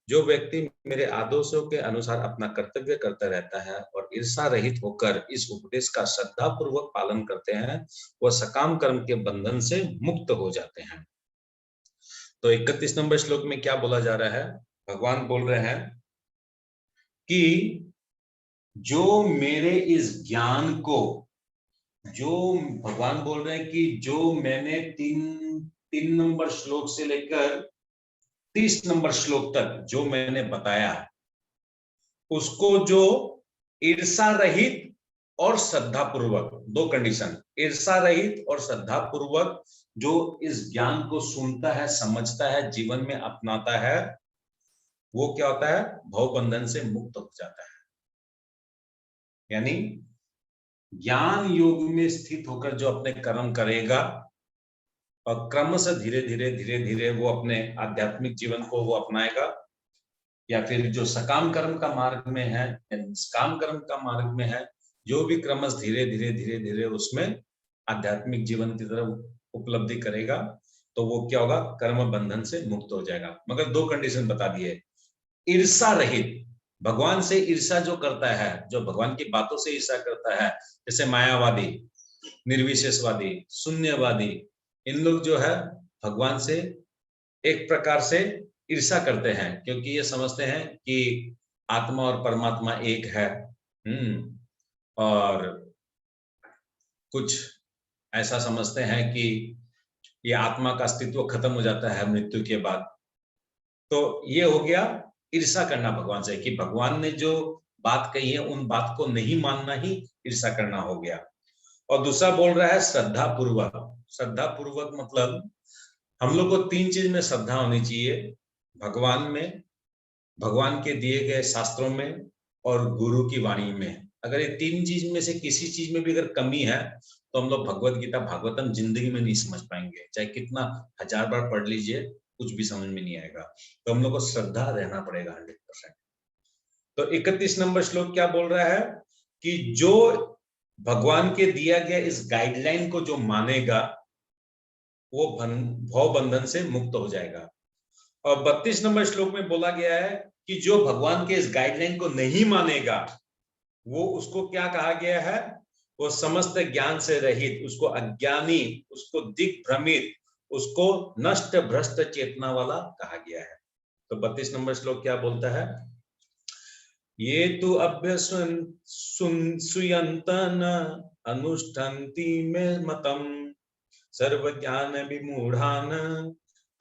जो व्यक्ति मेरे आदेशों के अनुसार अपना कर्तव्य करता रहता है और ईर्षा रहित होकर इस उपदेश का श्रद्धा पूर्वक पालन करते हैं, वह सकाम कर्म के बंधन से मुक्त हो जाते हैं। तो 31 नंबर श्लोक में क्या बोला जा रहा है? भगवान बोल रहे हैं कि जो मेरे इस ज्ञान को, जो भगवान बोल रहे हैं कि जो मैंने 3 नंबर श्लोक से लेकर 30 नंबर श्लोक तक जो मैंने बताया, उसको जो ईर्षा रहित और श्रद्धा पूर्वक, 2 कंडीशन, ईर्षा रहित और श्रद्धा पूर्वक जो इस ज्ञान को सुनता है, समझता है, जीवन में अपनाता है, वो क्या होता है? भवबंधन से मुक्त हो जाता है। यानी ज्ञान योग में स्थित होकर जो अपने कर्म करेगा और क्रमशः धीरे धीरे वो अपने आध्यात्मिक जीवन को वो अपनाएगा, या फिर जो सकाम कर्म का मार्ग में है, निष्काम कर्म का मार्ग में है, जो भी क्रमशः धीरे धीरे उसमें आध्यात्मिक जीवन की तरफ उपलब्धि करेगा तो वो क्या होगा, कर्म बंधन से मुक्त हो जाएगा। मगर 2 कंडीशन बता दिए, ईर्षा रहित, भगवान से ईर्षा जो करता है, जो भगवान की बातों से ईर्षा करता है, जैसे मायावादी, निर्विशेषवादी, शून्यवादी, इन लोग जो है भगवान से एक प्रकार से ईर्षा करते हैं, क्योंकि ये समझते हैं कि आत्मा और परमात्मा एक है। और कुछ ऐसा समझते हैं कि ये आत्मा का अस्तित्व खत्म हो जाता है मृत्यु के बाद। तो ये हो गया ईर्षा करना भगवान से, कि भगवान ने जो बात कही है उन बात को नहीं मानना ही ईर्षा करना हो गया। और दूसरा बोल रहा है श्रद्धा पूर्वक। श्रद्धा पूर्वक मतलब हम लोग को 3 चीज में श्रद्धा होनी चाहिए, भगवान में, भगवान के दिए गए शास्त्रों में और गुरु की वाणी में। अगर ये 3 चीज में से किसी चीज में भी अगर कमी है तो हम लोग भगवत गीता भागवतम जिंदगी में नहीं समझ पाएंगे, चाहे कितना 1000 बार पढ़ लीजिए, कुछ भी समझ में नहीं आएगा। तो हम लोग को श्रद्धा रहना पड़ेगा 100%। तो 31 नंबर श्लोक क्या बोल रहा है कि जो भगवान के दिया गया इस गाइडलाइन को जो मानेगा वो भव बंधन से मुक्त हो जाएगा। और 32 नंबर श्लोक में बोला गया है कि जो भगवान के इस गाइडलाइन को नहीं मानेगा वो, उसको क्या कहा गया है, वो समस्त ज्ञान से रहित, उसको अज्ञानी, उसको दिग्भ्रमित, उसको नष्ट भ्रष्ट चेतना वाला कहा गया है। तो 32 नंबर श्लोक क्या बोलता है, ये तो अभ्यसन सुयंतन अनुष्ठन्ति में मतम सर्व ज्ञान विमूढ़ान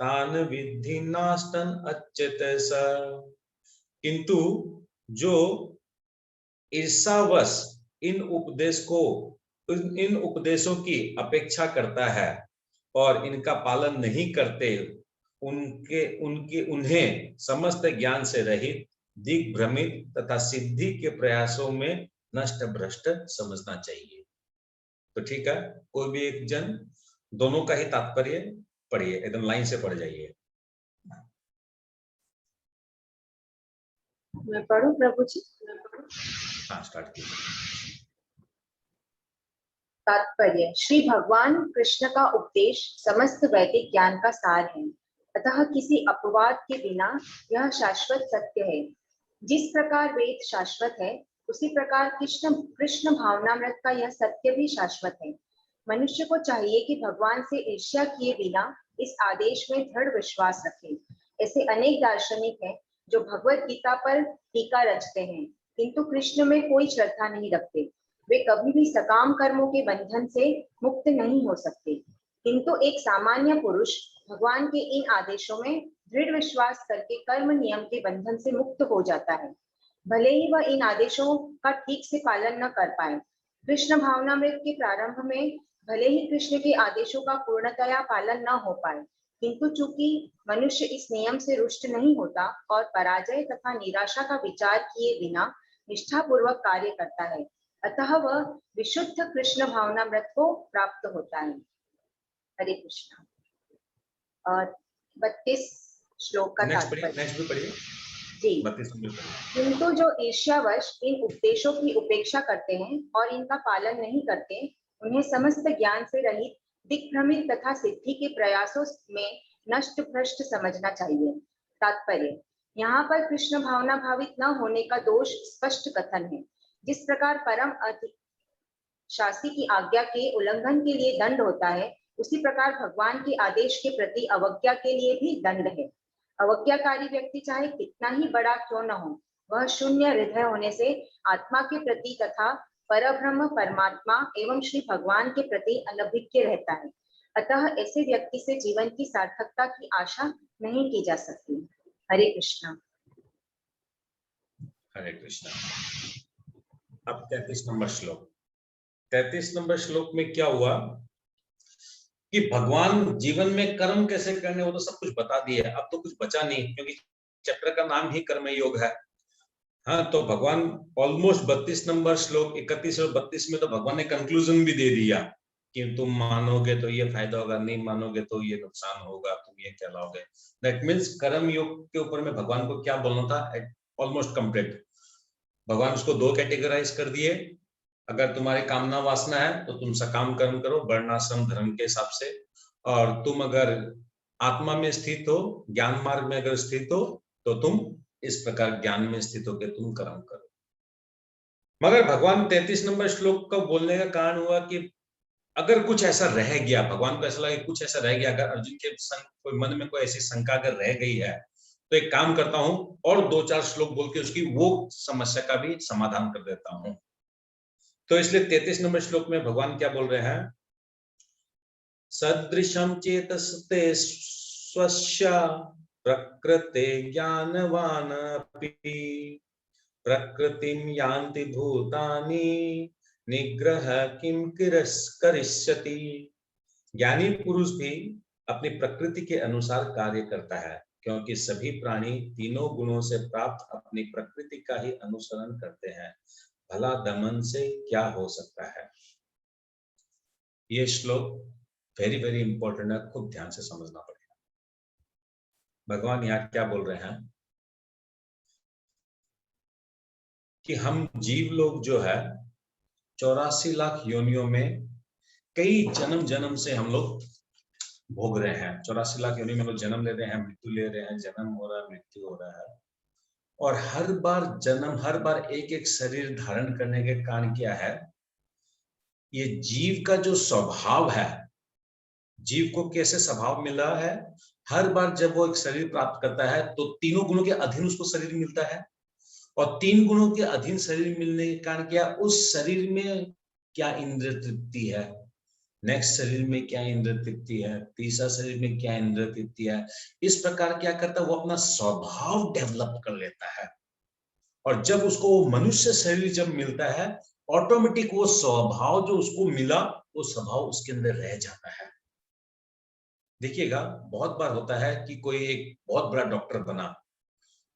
तान विद्धि नास्तन अच्युत स। किंतु जो ईर्षावश इन उपदेशों की अपेक्षा करता है और इनका पालन नहीं करते, उन्हें समस्त ज्ञान से रहित, दिग्भ्रमित तथा सिद्धि के प्रयासों में नष्ट भ्रष्ट समझना चाहिए। तो ठीक है, कोई भी एक जन दोनों का ही तात्पर्य पढ़िए, एकदम लाइन से पढ़ जाइए। मैं पढ़ूं प्रभु जी? हाँ, स्टार्ट कीजिए। तात्पर्य, श्री भगवान कृष्ण का उपदेश समस्त वैदिक ज्ञान का सार है, अतः किसी अपवाद के बिना यह शाश्वत सत्य है। जिस प्रकार वेद शाश्वत है, उसी प्रकार कृष्ण भावनामृत का यह सत्य भी शाश्वत है। मनुष्य को चाहिए कि भगवान से ईर्ष्या किए बिना इस आदेश में दृढ़ विश्वास रखे। ऐसे अनेक दार्शनिक हैं जो भगवत गीता पर टीका रचते हैं, किंतु कृष्ण में कोई श्रद्धा नहीं रखते। वे कभी भी सकाम कर्मों के बंधन से मुक्त नहीं हो सकते, किंतु एक सामान्य पुरुष भगवान के इन आदेशों में दृढ़ विश्वास करके कर्म नियम के बंधन से मुक्त हो जाता है, भले ही वह इन आदेशों का ठीक से पालन न कर पाए। कृष्ण भावनामृत के प्रारंभ में भले ही कृष्ण के आदेशों का पूर्णतया पालन न हो पाए, किंतु चूंकि मनुष्य इस नियम से रुष्ट नहीं होता और पराजय तथा निराशा का विचार किए बिना निष्ठापूर्वक कार्य करता है, अतः वह विशुद्ध कृष्ण भावनामृत को प्राप्त होता है। हरे कृष्ण। और 32 श्लोक का तात्पर्य जी, किंतु जो ईर्ष्यावश इन उपदेशों की उपेक्षा करते हैं और इनका पालन नहीं करते, उन्हें समस्त ज्ञान से रहित, दिग्भ्रमित तथा सिद्धि के प्रयासों में नष्ट भ्रष्ट समझना चाहिए। तात्पर्य, यहाँ पर कृष्ण भावना भावित न होने का दोष स्पष्ट कथन है। जिस प्रकार परम शास्त्री की आज्ञा के उल्लंघन के लिए दंड होता है, उसी प्रकार भगवान के आदेश के प्रति अवज्ञा के लिए भी दंड है। अवज्ञाकारी व्यक्ति चाहे कितना ही बड़ा क्यों न हो, वह शून्य हृदय होने से आत्मा के प्रति तथा परब्रह्म परमात्मा एवं श्री भगवान के प्रति अनभिज्ञ रहता है। अतः ऐसे व्यक्ति से जीवन की सार्थकता की आशा नहीं की जा सकती। हरे कृष्णा। हरे कृष्णा। अब 33 नंबर श्लोक। 33 नंबर श्लोक में क्या हुआ कि भगवान जीवन में कर्म कैसे करने, वो तो सब कुछ बता दिया। अब तो कुछ बचा नहीं, क्योंकि चैप्टर का नाम ही कर्म योग है। हाँ, तो भगवान ऑलमोस्ट 32 नंबर श्लोक 31 और 32 में तो भगवान ने कंक्लूजन भी दे दिया कि तुम मानोगे तो ये फायदा होगा, नहीं मानोगे तो ये नुकसान होगा, तुम ये क्या लाओगे। दैट मीन्स कर्म योग के ऊपर में भगवान को क्या बोलना था, ऑलमोस्ट कंप्लीट। भगवान उसको 2 कैटेगराइज कर दिए। अगर तुम्हारी कामना वासना है तो तुम सकाम कर्म करो वर्णाश्रम धर्म के हिसाब से, और तुम अगर आत्मा में स्थित हो, ज्ञान मार्ग में अगर स्थित हो, तो तुम इस प्रकार ज्ञान में स्थित होकर तुम कर्म करो। मगर भगवान 33 नंबर श्लोक को बोलने का कारण हुआ कि अगर कुछ ऐसा रह गया, भगवान को ऐसा लगा कि कुछ ऐसा रह गया, अगर अर्जुन के कोई मन में कोई ऐसी शंका अगर रह गई है, तो एक काम करता हूं और 2-4 श्लोक बोल के उसकी वो समस्या का भी समाधान कर देता हूं। तो इसलिए 33 नंबर श्लोक में भगवान क्या बोल रहे हैं? सदृशम चेतस्ते स्वस्य प्रकृते ज्ञानवानपि प्रकृतिम यान्ति भूतानि निग्रह किम करिष्यति। ज्ञानी पुरुष भी अपनी प्रकृति के अनुसार कार्य करता है, क्योंकि सभी प्राणी तीनों गुणों से प्राप्त अपनी प्रकृति का ही अनुसरण करते हैं। भला दमन से क्या हो सकता है? ये श्लोक वेरी वेरी इंपॉर्टेंट है, खुद ध्यान से समझना पड़ेगा। भगवान यहाँ क्या बोल रहे हैं कि हम जीव लोग जो है 84 लाख योनियों में कई जन्म जन्म से हम लोग भोग रहे हैं। 84 लाख योनि में हम लोग जन्म ले रहे हैं, मृत्यु ले रहे हैं, जन्म हो रहा है, मृत्यु हो रहा है। और हर बार जन्म, हर बार एक एक शरीर धारण करने के कारण क्या है? ये जीव का जो स्वभाव है, जीव को कैसे स्वभाव मिला है, हर बार जब वो एक शरीर प्राप्त करता है तो तीनों गुणों के अधीन उसको शरीर मिलता है। और 3 गुणों के अधीन शरीर मिलने के कारण क्या, उस शरीर में क्या इंद्रिय तृप्ति है, नेक्स्ट शरीर में क्या इंद्रिय तृप्ति है, तीसरा शरीर में क्या इंद्रिय तृप्ति है। इस प्रकार क्या करता है, वो अपना स्वभाव डेवलप कर लेता है। और जब उसको मनुष्य शरीर जब मिलता है, ऑटोमेटिक वो स्वभाव जो उसको मिला, वो स्वभाव उसके अंदर रह जाता है। देखिएगा, बहुत बार होता है कि कोई एक बहुत बड़ा डॉक्टर बना,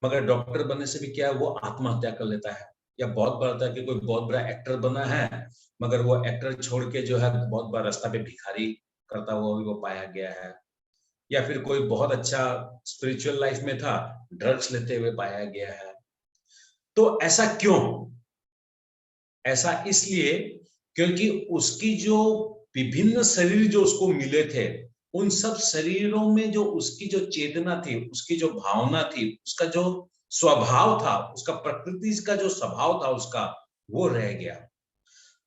मगर डॉक्टर बनने से भी क्या है, वो आत्महत्या कर लेता है। या बहुत बार होता है कि कोई बहुत बड़ा एक्टर बना है, मगर वो एक्टर छोड़ के जो है बहुत बार रास्ता पे भिखारी करता हुआ भी वो पाया गया है। या फिर कोई बहुत अच्छा स्पिरिचुअल लाइफ में था, ड्रग्स लेते हुए पाया गया है। तो ऐसा क्यों? ऐसा इसलिए क्योंकि उसकी जो विभिन्न शरीर जो उसको मिले थे, उन सब शरीरों में जो उसकी जो चेतना थी, उसकी जो भावना थी, उसका जो स्वभाव था, उसका प्रकृति का जो स्वभाव था उसका, वो रह गया।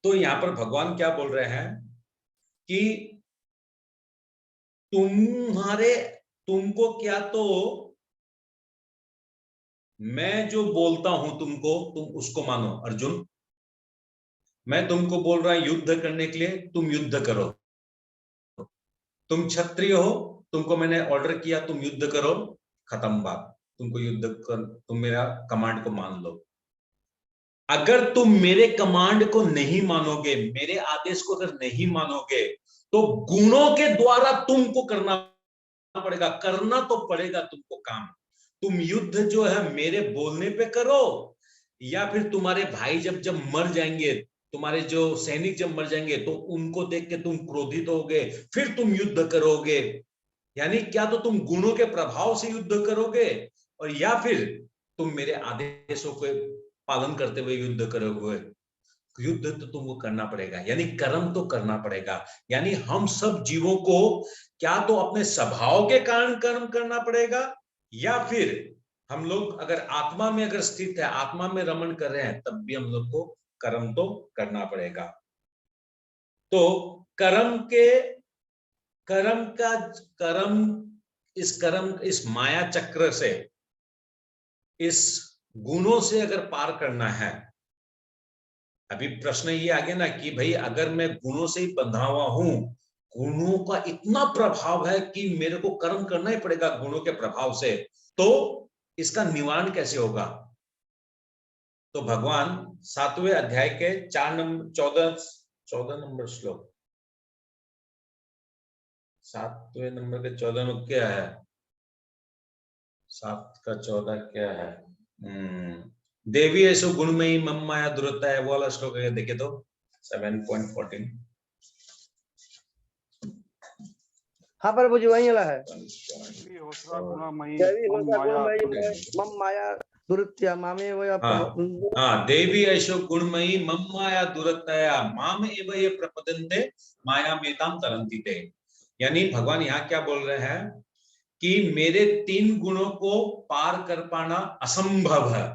तो यहाँ पर भगवान क्या बोल रहे हैं कि तुमको क्या, तो मैं जो बोलता हूं तुमको, तुम उसको मानो। अर्जुन, मैं तुमको बोल रहा हूं युद्ध करने के लिए, तुम युद्ध करो। तुम क्षत्रिय हो, तुमको मैंने ऑर्डर किया तुम युद्ध करो, खत्म बात। तुमको युद्ध कर, तुम मेरा कमांड को मान लो। अगर तुम मेरे कमांड को नहीं मानोगे, मेरे आदेश को अगर नहीं मानोगे, तो गुणों के द्वारा तुमको करना पड़ेगा, करना तो पड़ेगा तुमको काम। तुम युद्ध जो है मेरे बोलने पे करो, या फिर तुम्हारे भाई जब मर जाएंगे, तुम्हारे जो सैनिक जब मर जाएंगे, तो उनको देख के तुम क्रोधित होगे, फिर तुम युद्ध करोगे। यानी क्या तो तुम गुणों के प्रभाव से युद्ध करोगे, और या फिर तुम मेरे आदेशों को पालन करते हुए युद्ध करोगे। युद्ध तो तुमको करना पड़ेगा, यानी कर्म तो करना पड़ेगा। यानी हम सब जीवों को क्या तो अपने स्वभाव के कारण कर्म करना पड़ेगा, या फिर हम लोग अगर आत्मा में अगर स्थित है, आत्मा में रमण कर रहे हैं, तब भी हम लोग को कर्म तो करना पड़ेगा। तो इस माया चक्र से, इस गुणों से अगर पार करना है, अभी प्रश्न ये आ गया ना कि भाई अगर मैं गुणों से ही बंधा हुआ हूं, गुणों का इतना प्रभाव है कि मेरे को कर्म करना ही पड़ेगा गुणों के प्रभाव से, तो इसका निवारण कैसे होगा? तो भगवान 7वें अध्याय के 14 नंबर श्लोक, 7वें नंबर के 14 में क्या है? 7 का 14 क्या है? देवी ऐसो गुणमयी मम माया दुरता है, वो वाला श्लोक है, देखे तो 7.14। हाँ प्रभु जी, वही वाला है। मम माया दुरत्या मामे वय। हाँ, देवी ऐसो गुणमयी मम माया दुरतया माम एव ये प्रपदन्ते माया मेताम तरन्ति ते। यानी भगवान यहाँ क्या बोल रहे हैं कि मेरे 3 गुणों को पार कर पाना असंभव है।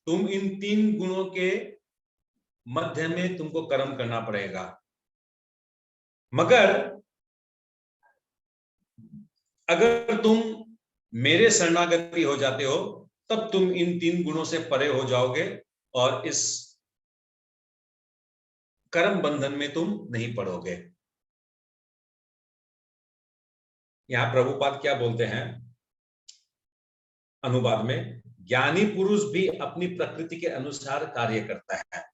तुम इन 3 गुणों के मध्य में तुमको कर्म करना पड़ेगा, मगर अगर तुम मेरे शरणागति हो जाते हो तब तुम इन 3 गुणों से परे हो जाओगे और इस कर्म बंधन में तुम नहीं पड़ोगे। यहां प्रभुपाद क्या बोलते हैं अनुवाद में, ज्ञानी पुरुष भी अपनी प्रकृति के अनुसार कार्य करता है।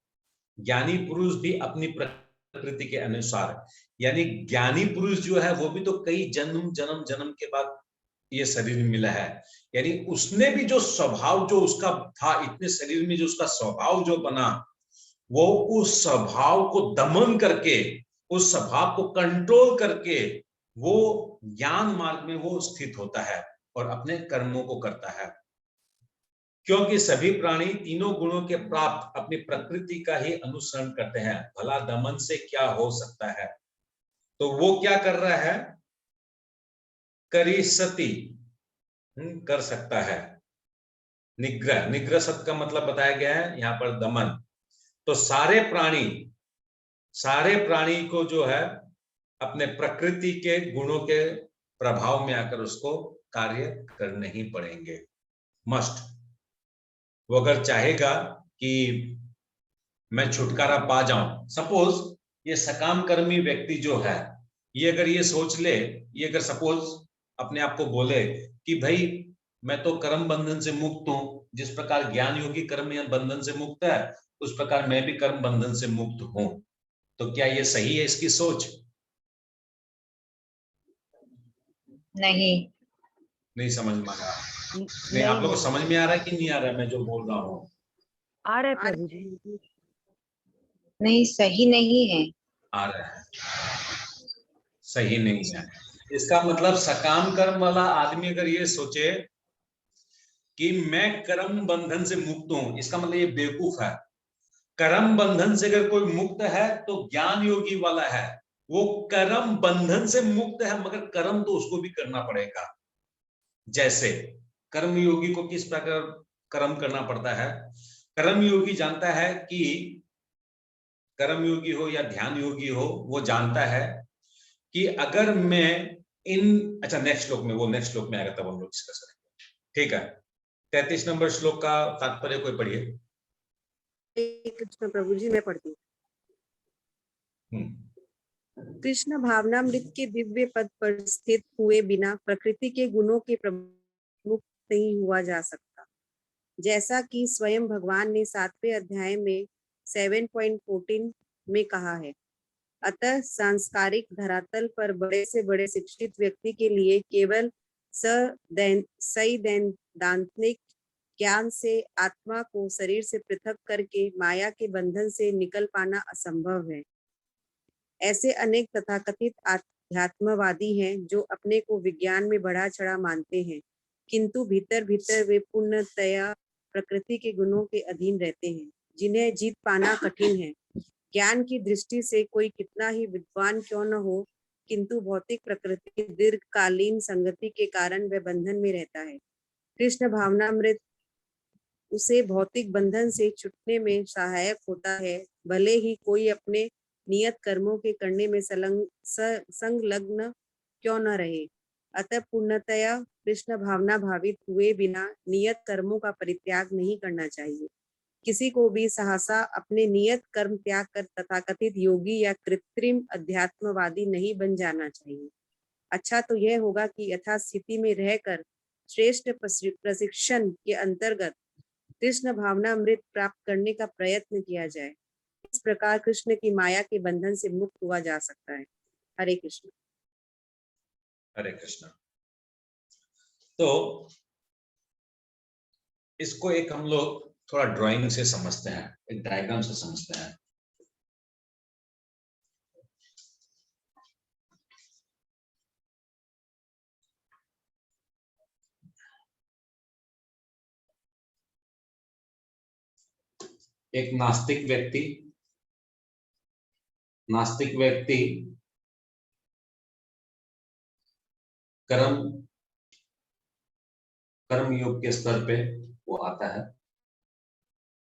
ज्ञानी पुरुष भी अपनी प्रकृति के अनुसार, यानी ज्ञानी पुरुष जो है वो भी तो कई जन्म के बाद ये शरीर मिला है, यानी उसने भी जो स्वभाव जो उसका था, इतने शरीर में जो उसका स्वभाव जो बना, वो उस स्वभाव को दमन करके, उस स्वभाव को कंट्रोल करके वो ज्ञान मार्ग में वो स्थित होता है और अपने कर्मों को करता है। क्योंकि सभी प्राणी तीनों गुणों के प्राप्त अपनी प्रकृति का ही अनुसरण करते हैं। भला दमन से क्या हो सकता है? तो वो क्या कर रहा है? करिष्यति, कर सकता है। निग्रह, निग्रह शब्द का मतलब बताया गया है यहाँ पर दमन। तो सारे प्राणी को जो है अपने प्रकृति के गुणों के प्रभाव में आकर उसको कार्य करने ही पड़ेंगे, मस्ट। वो अगर चाहेगा कि मैं छुटकारा पा जाऊं, सपोज ये सकाम कर्मी व्यक्ति जो है, ये अगर ये सोच ले, ये अगर सपोज अपने आप को बोले कि भाई मैं तो कर्म बंधन से मुक्त हूं, जिस प्रकार ज्ञान योगी कर्म बंधन से मुक्त है उस प्रकार मैं भी कर्म बंधन से मुक्त हूं, तो क्या ये सही है इसकी सोच? नहीं समझ में आ रहा? नहीं, आप लोगों को समझ में आ रहा है कि नहीं आ रहा है मैं जो बोल रहा हूँ? आ रहा है प्रभु जी। नहीं, सही नहीं है। आ रहा है, सही नहीं है। इसका मतलब सकाम कर्म वाला आदमी अगर ये सोचे कि मैं कर्म बंधन से मुक्त हूं, इसका मतलब ये बेवकूफ है। कर्म बंधन से अगर कोई मुक्त है तो ज्ञान योगी वाला है, वो कर्म बंधन से मुक्त है मगर कर्म तो उसको भी करना पड़ेगा। जैसे कर्म योगी को किस प्रकार कर्म करना पड़ता है? कर्म योगी जानता है कि कर्म योगी हो या ध्यान योगी हो, वो जानता है कि अगर मैं इन, अच्छा नेक्स्ट श्लोक में, वो नेक्स्ट श्लोक में आएगा तब हम लोग डिस्कस करेंगे, ठीक है? 33 नंबर श्लोक का तात्पर्य कोई पढ़िए। कृष्ण प्रभु जी, मैं पढ़ती हूँ। कृष्ण भावनामृत के दिव्य पद पर स्थित हुए बिना प्रकृति के गुणों के प्रमुख नहीं हुआ जा सकता, जैसा कि स्वयं भगवान ने 7वें अध्याय में 7.14 में कहा है। अतः सांस्कारिक धरातल पर बड़े से बड़े शिक्षित व्यक्ति के लिए केवल सैद्धांतिक ज्ञान से आत्मा को शरीर से पृथक करके माया के बंधन से निकल पाना असंभव है। ऐसे अनेक तथाकथित अध्यात्मवादी हैं जो अपने को विज्ञान में बढ़ा चढ़ा मानते हैं, किंतु भीतर भीतर वे पूर्णतया प्रकृति के गुणों के अधीन रहते हैं, जिन्हें जीत पाना कठिन है। ज्ञान की दृष्टि से कोई कितना ही विद्वान क्यों न हो, किंतु भौतिक प्रकृति की दीर्घकालीन संगति के कारण वह बंधन में रहता है। कृष्ण भावनामृत उसे भौतिक बंधन से छूटने में सहायक होता है, भले ही कोई अपने नियत कर्मों के करने में संलग्न क्यों न रहे। अतः पूर्णतया कृष्ण भावना भावित हुए बिना नियत कर्मों का परित्याग नहीं करना चाहिए। किसी को भी सहसा अपने नियत कर्म त्याग कर तथाकथित योगी या कृत्रिम अध्यात्मवादी नहीं बन जाना चाहिए। अच्छा तो यह होगा कि यथास्थिति में रहकर श्रेष्ठ प्रशिक्षण के अंतर्गत कृष्ण भावना अमृत प्राप्त करने का प्रयत्न किया जाए। इस प्रकार कृष्ण की माया के बंधन से मुक्त हुआ जा सकता है। हरे कृष्ण। हरे कृष्ण। तो इसको एक हम लोग थोड़ा ड्राइंग से समझते हैं, एक डायग्राम से समझते हैं। एक नास्तिक व्यक्ति कर्म योग के स्तर पे वो आता है,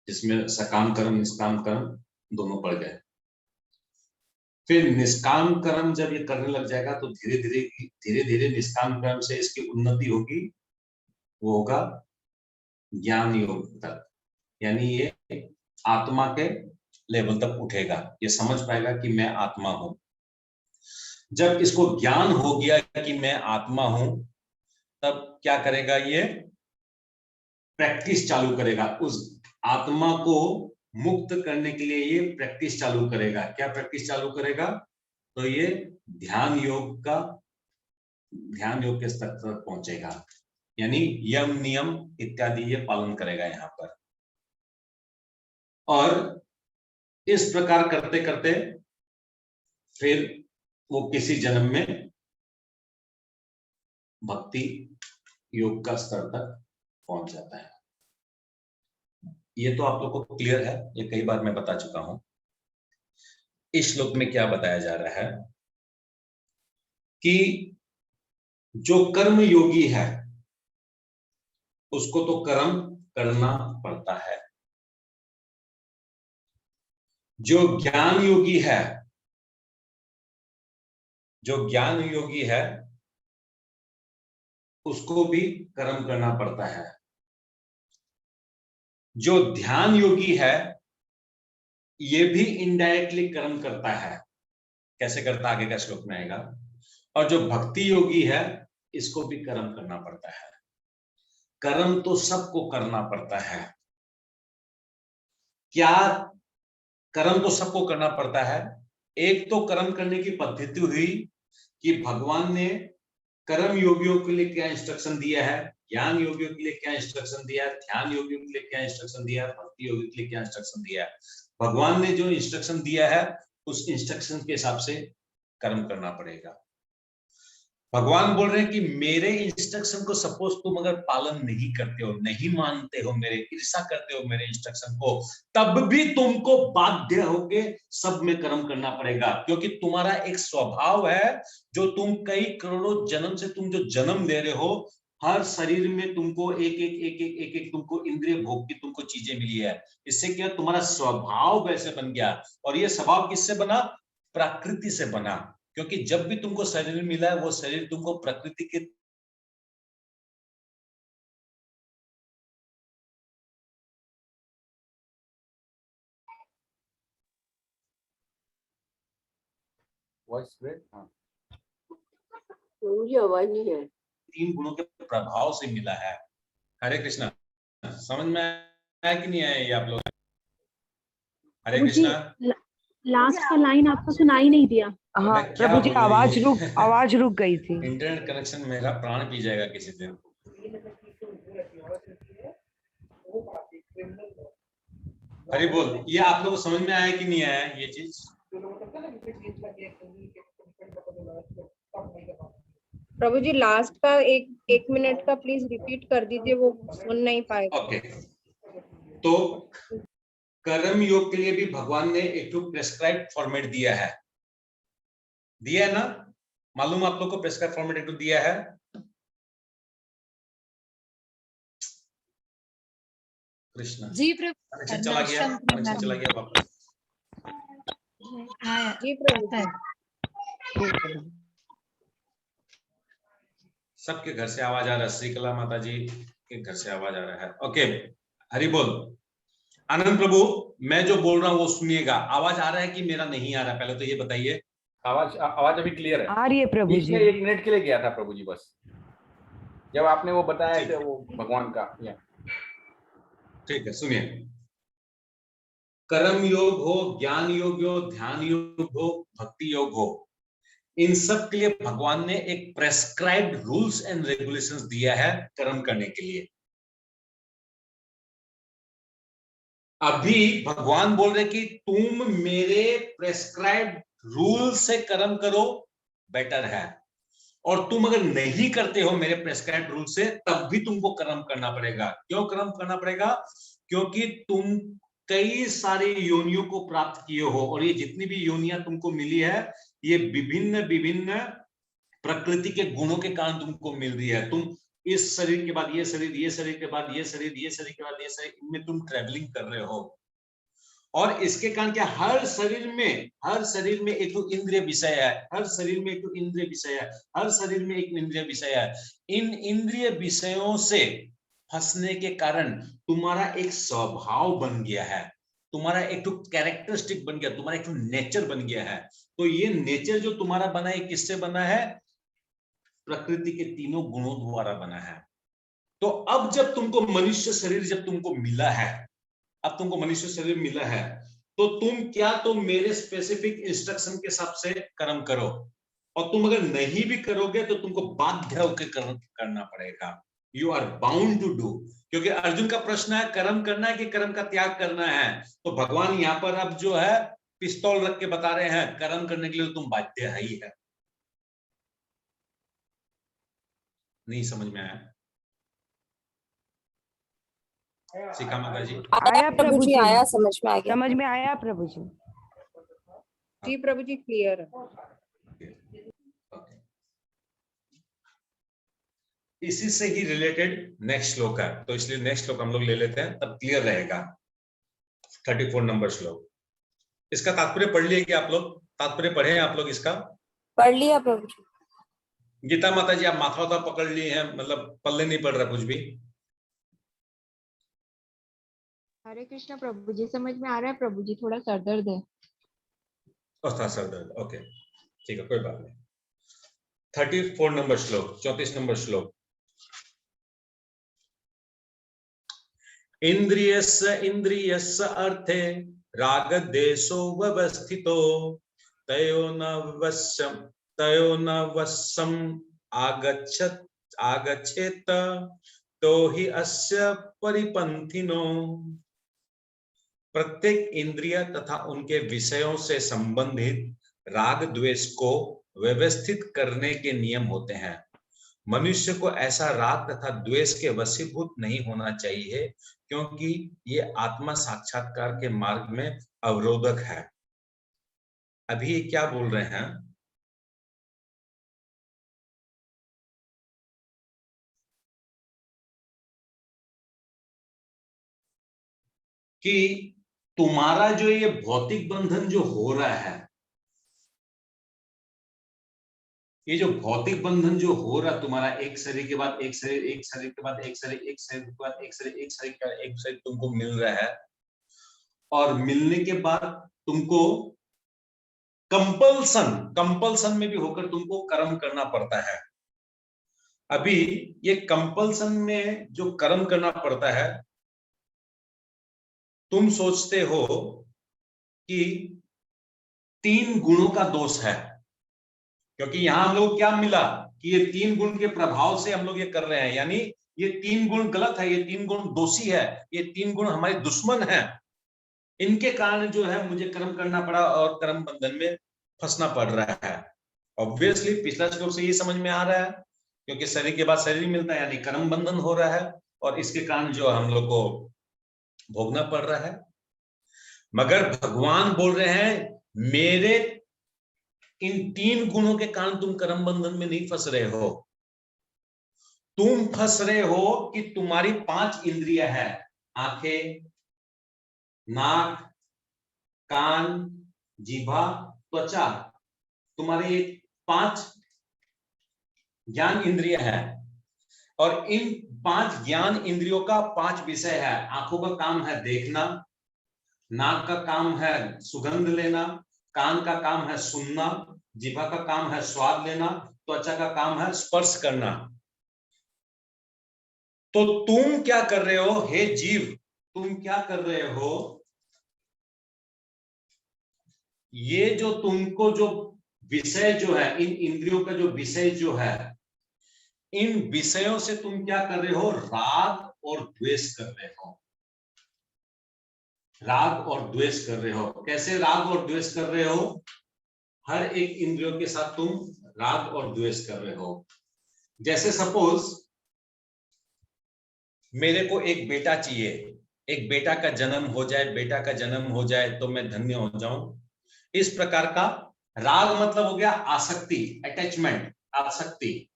जिसमें सकाम कर्म निष्काम कर्म दोनों पड़ गए। फिर निष्काम कर्म जब ये करने लग जाएगा तो धीरे धीरे निष्काम कर्म से इसकी उन्नति होगी, वो होगा ज्ञान योग तक, यानी ये आत्मा के लेवल तक उठेगा, ये समझ पाएगा कि मैं आत्मा हूं। जब इसको ज्ञान हो गया कि मैं आत्मा हूं, तब क्या करेगा, ये प्रैक्टिस चालू करेगा, उस आत्मा को मुक्त करने के लिए ये प्रैक्टिस चालू करेगा। क्या प्रैक्टिस चालू करेगा? तो ये ध्यान योग के स्तर तक पहुंचेगा, यानी यम नियम इत्यादि ये पालन करेगा यहाँ पर। और इस प्रकार करते करते फिर वो किसी जन्म में भक्ति योग का स्तर तक पहुंच जाता है। ये तो आप लोगों को क्लियर है, ये कई बार मैं बता चुका हूं। इस श्लोक में क्या बताया जा रहा है कि जो कर्म योगी है उसको तो कर्म करना पड़ता है, जो ज्ञान योगी है उसको भी कर्म करना पड़ता है, जो ध्यान योगी है ये भी इनडायरेक्टली कर्म करता है। कैसे करता, आगे का श्लोक में आएगा। और जो भक्ति योगी है इसको भी कर्म करना पड़ता है। कर्म तो सबको करना पड़ता है। क्या कर्म तो सबको करना पड़ता है? एक तो कर्म करने की पद्धति हुई कि भगवान ने कर्म योगियों के लिए क्या इंस्ट्रक्शन दिया है, ज्ञान योगियों के लिए क्या इंस्ट्रक्शन दिया है, ध्यान योगियों के लिए क्या इंस्ट्रक्शन दिया है, भक्ति योगियों के लिए क्या इंस्ट्रक्शन दिया है। भगवान ने जो इंस्ट्रक्शन दिया है उस इंस्ट्रक्शन के हिसाब से कर्म करना पड़ेगा। भगवान बोल रहे हैं कि मेरे इंस्ट्रक्शन को सपोज तुम अगर पालन नहीं करते हो, नहीं मानते हो, मेरे ईर्ष्या करते हो मेरे इंस्ट्रक्शन को, तब भी तुमको बाध्य होके सब में कर्म करना पड़ेगा, क्योंकि तुम्हारा एक स्वभाव है जो तुम कई करोड़ों जन्म से तुम जो जन्म ले रहे हो, हर शरीर में तुमको एक तुमको इंद्रिय भोग की तुमको चीजें मिली है। इससे क्या तुम्हारा स्वभाव वैसे बन गया। और ये स्वभाव किससे बना? प्रकृति से बना, क्योंकि जब भी तुमको शरीर मिला है वो शरीर तुमको प्रकृति के वॉइस ब्रेक। हाँ, मुझे आवाज नहीं है। 3 गुणों के प्रभाव से मिला है। हरे कृष्णा, समझ में आया कि नहीं आया ये आप लोग? हरे कृष्णा, लास्ट का लाइन आपको सुनाई नहीं दिया। हाँ प्रभु जी, आवाज रुक गई थी। इंटरनेट कनेक्शन मेरा प्राण पी जाएगा किसी दिन। हरि बोल। ये आप लोगों को समझ में आया कि नहीं आया ये चीज? प्रभु जी लास्ट का एक मिनट का प्लीज रिपीट कर दीजिए, वो सुन नहीं पाएगा। ओके, तो कर्म योग के लिए भी भगवान ने एक प्रेस्क्राइब फॉर्मेट दिया है ना? मालूम आप लोग को प्रेस्क्राइब फॉर्मेट एक दिया है? कृष्णा जी प्रभु, कनेक्शन चला गया वापस। जी प्रभु। सबके घर से आवाज आ रहा है, श्रीकला माता जी के घर से आवाज आ रहा है। ओके, हरि बोल। आनंद प्रभु, मैं जो बोल रहा हूँ वो सुनिएगा। आवाज आ रहा है कि मेरा नहीं आ रहा? पहले तो ये बताइए। आवाज अभी क्लियर है, आ रही है प्रभु जी। 1 मिनट के लिए गया था प्रभु जी, बस जब आपने वो बताया कि वो भगवान का। ठीक है, सुनिए। कर्म योग हो, ज्ञान योग हो, ध्यान योग हो, भक्ति योग हो, इन सब के लिए भगवान ने एक प्रेस्क्राइब्ड रूल्स एंड रेगुलेशंस दिया है कर्म करने के लिए। अभी भगवान बोल रहे कि तुम मेरे प्रेस्क्राइब्ड रूल से कर्म करो, बेटर है। और तुम अगर नहीं करते हो मेरे प्रेस्क्राइब्ड रूल से, तब भी तुमको कर्म करना पड़ेगा। क्यों कर्म करना पड़ेगा? क्योंकि तुम कई सारी योनियों को प्राप्त किए हो, और ये जितनी भी योनियां तुमको मिली है ये विभिन्न विभिन्न प्रकृति के गुणों के कारण तुमको मिल रही है। तुम इस शरीर के बाद ये शरीर, ये शरीर के बाद ये शरीर, ये शरीर के बाद ये शरीर, इनमें तुम ट्रेवलिंग कर रहे हो। और इसके कारण क्या, हर शरीर में एक तो इंद्रिय विषय है, हर शरीर में एक तो इंद्रिय विषय है, हर शरीर में एक इंद्रिय विषय है। इन इंद्रिय विषयों से फंसने के कारण तुम्हारा एक स्वभाव बन गया है, तुम्हारा एक तो कैरेक्टरिस्टिक बन गया, तुम्हारा एक तो नेचर बन गया है। तो ये नेचर जो तुम्हारा बना है, किससे बना है? प्रकृति के तीनों गुणों द्वारा बना है। तो अब जब तुमको मनुष्य शरीर जब तुमको मिला है, अब तुमको मनुष्य शरीर मिला है, तो तुम क्या, तो मेरे स्पेसिफिक इंस्ट्रक्शन के हिसाब से कर्म करो। और तुम अगर नहीं भी करोगे तो तुमको बाध्य होकर करना पड़ेगा। You are bound to do. क्योंकि अर्जुन का प्रश्न है कर्म करना है कि कर्म का त्याग करना है। तो भगवान यहाँ पर अब जो है पिस्तौल रख के बता रहे हैं कर्म करने के लिए तुम बाध्य है ही है। नहीं समझ में आया? शिखा माता जी? आया प्रभु जी, आया, समझ में आ गया। समझ में आया प्रभु जी। जी प्रभु जी क्लियर है। इसी से ही रिलेटेड नेक्स्ट श्लोक है, तो इसलिए नेक्स्ट श्लोक हम लोग ले लेते हैं, तब क्लियर रहेगा। 34 नंबर श्लोक। इसका तात्पर्य पढ़ लिए क्या आप लोग? तात्पर्य पढ़े हैं आप लोग इसका? पढ़ लिया प्रभु जी। गीता माता जी आप माथा वाथा पकड़ लिए हैं, मतलब पल्ले नहीं पड़ रहा कुछ भी? हरे कृष्ण प्रभु जी, समझ में आ रहा है प्रभु जी, थोड़ा सर दर्द है। सर दर्द, ओके ठीक है, कोई बात नहीं। 34 नंबर श्लोक, 34 नंबर श्लोक। इंद्रियस्य इंद्रियस्य अर्थे राग देशो व्यवस्थितो तयो न वशम आगच्छेत तो ही अस्य परिपंथिनो। प्रत्येक इंद्रिय तथा उनके विषयों से संबंधित राग द्वेष को व्यवस्थित करने के नियम होते हैं। मनुष्य को ऐसा राग तथा द्वेष के वशीभूत नहीं होना चाहिए, क्योंकि ये आत्मा साक्षात्कार के मार्ग में अवरोधक है। अभी ये क्या बोल रहे हैं? कि तुम्हारा जो ये भौतिक बंधन जो हो रहा है, ये जो भौतिक बंधन जो हो रहा तुम्हारा, एक शरीर के बाद एक शरीर, एक शरीर के बाद एक शरीर, एक शरीर के बाद एक शरीर, एक शरीर का एक शरीर तुमको मिल रहा है। और मिलने के बाद तुमको कंपल्सन में भी होकर तुमको कर्म करना पड़ता है। अभी ये कंपल्सन में जो कर्म करना पड़ता है, तुम सोचते हो कि 3 गुणों का दोष है, क्योंकि यहां हम लोग क्या मिला कि ये 3 गुण के प्रभाव से हम लोग ये कर रहे हैं, यानी ये 3 गुण गलत है, ये 3 गुण दोषी है, ये 3 गुण हमारे दुश्मन हैं। इनके कारण जो है मुझे कर्म करना पड़ा और कर्म बंधन में फंसना पड़ रहा है। ऑब्वियसली पिछला श्लोक से ये समझ में आ रहा है, क्योंकि शरीर के बाद शरीर मिलता है, यानी कर्म बंधन हो रहा है, और इसके कारण जो हम लोग को भोगना पड़ रहा है। मगर भगवान बोल रहे हैं मेरे इन 3 गुणों के कारण तुम कर्म बंधन में नहीं फंस रहे हो। तुम फंस रहे हो कि तुम्हारी 5 इंद्रिय है, आंखें, नाक, कान, जीभा, त्वचा, तुम्हारे 5 ज्ञान इंद्रिय है। और इन 5 ज्ञान इंद्रियों का 5 विषय है। आंखों का काम है देखना, नाक का काम है सुगंध लेना, कान का काम है सुनना, जीभा का काम है स्वाद लेना, त्वचा का काम है स्पर्श करना। तो तुम क्या कर रहे हो हे जीव, तुम क्या कर रहे हो? ये जो तुमको जो विषय जो है, इन इंद्रियों का जो विषय जो है, इन विषयों से तुम क्या कर रहे हो? राग और द्वेष कर रहे हो। राग और द्वेष कर रहे हो। कैसे राग और द्वेष कर रहे हो? हर एक इंद्रियों के साथ तुम राग और द्वेष कर रहे हो। जैसे सपोज मेरे को एक बेटा चाहिए, एक बेटा का जन्म हो जाए, बेटा का जन्म हो जाए तो मैं धन्य हो जाऊं। इस प्रकार का राग मतलब हो गया आसक्ति, अटैचमेंट। आसक्ति,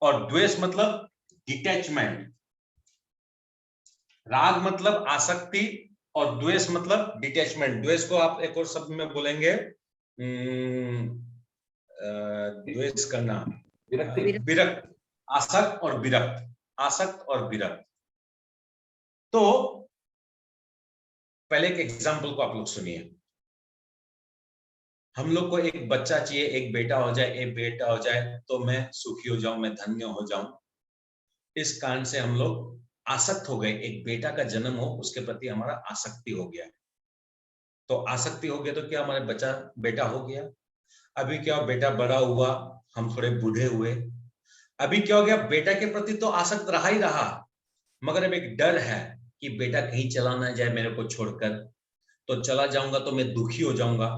और द्वेष मतलब डिटैचमेंट। राग मतलब आसक्ति और द्वेष मतलब डिटैचमेंट। द्वेष को आप एक और शब्द में बोलेंगे द्वेष करना, विरक्त, आसक्त और विरक्त, आसक्त और विरक्त। तो पहले एक एग्जांपल को आप लोग सुनिए। हम लोग को एक बच्चा चाहिए, एक बेटा हो जाए, एक बेटा हो जाए तो मैं सुखी हो जाऊं, मैं धन्य हो जाऊं। इस कारण से हम लोग आसक्त हो गए। एक बेटा का जन्म हो, उसके प्रति हमारा आसक्ति हो गया। तो आसक्ति हो गया तो क्या हमारे बच्चा बेटा हो गया। अभी क्या बेटा बड़ा हुआ, हम थोड़े बूढ़े हुए, अभी क्या हो गया, बेटा के प्रति तो आसक्त रहा ही रहा, मगर अब एक डर है कि बेटा कहीं चला ना जाए मेरे को छोड़कर, तो चला जाऊंगा तो मैं दुखी हो जाऊंगा।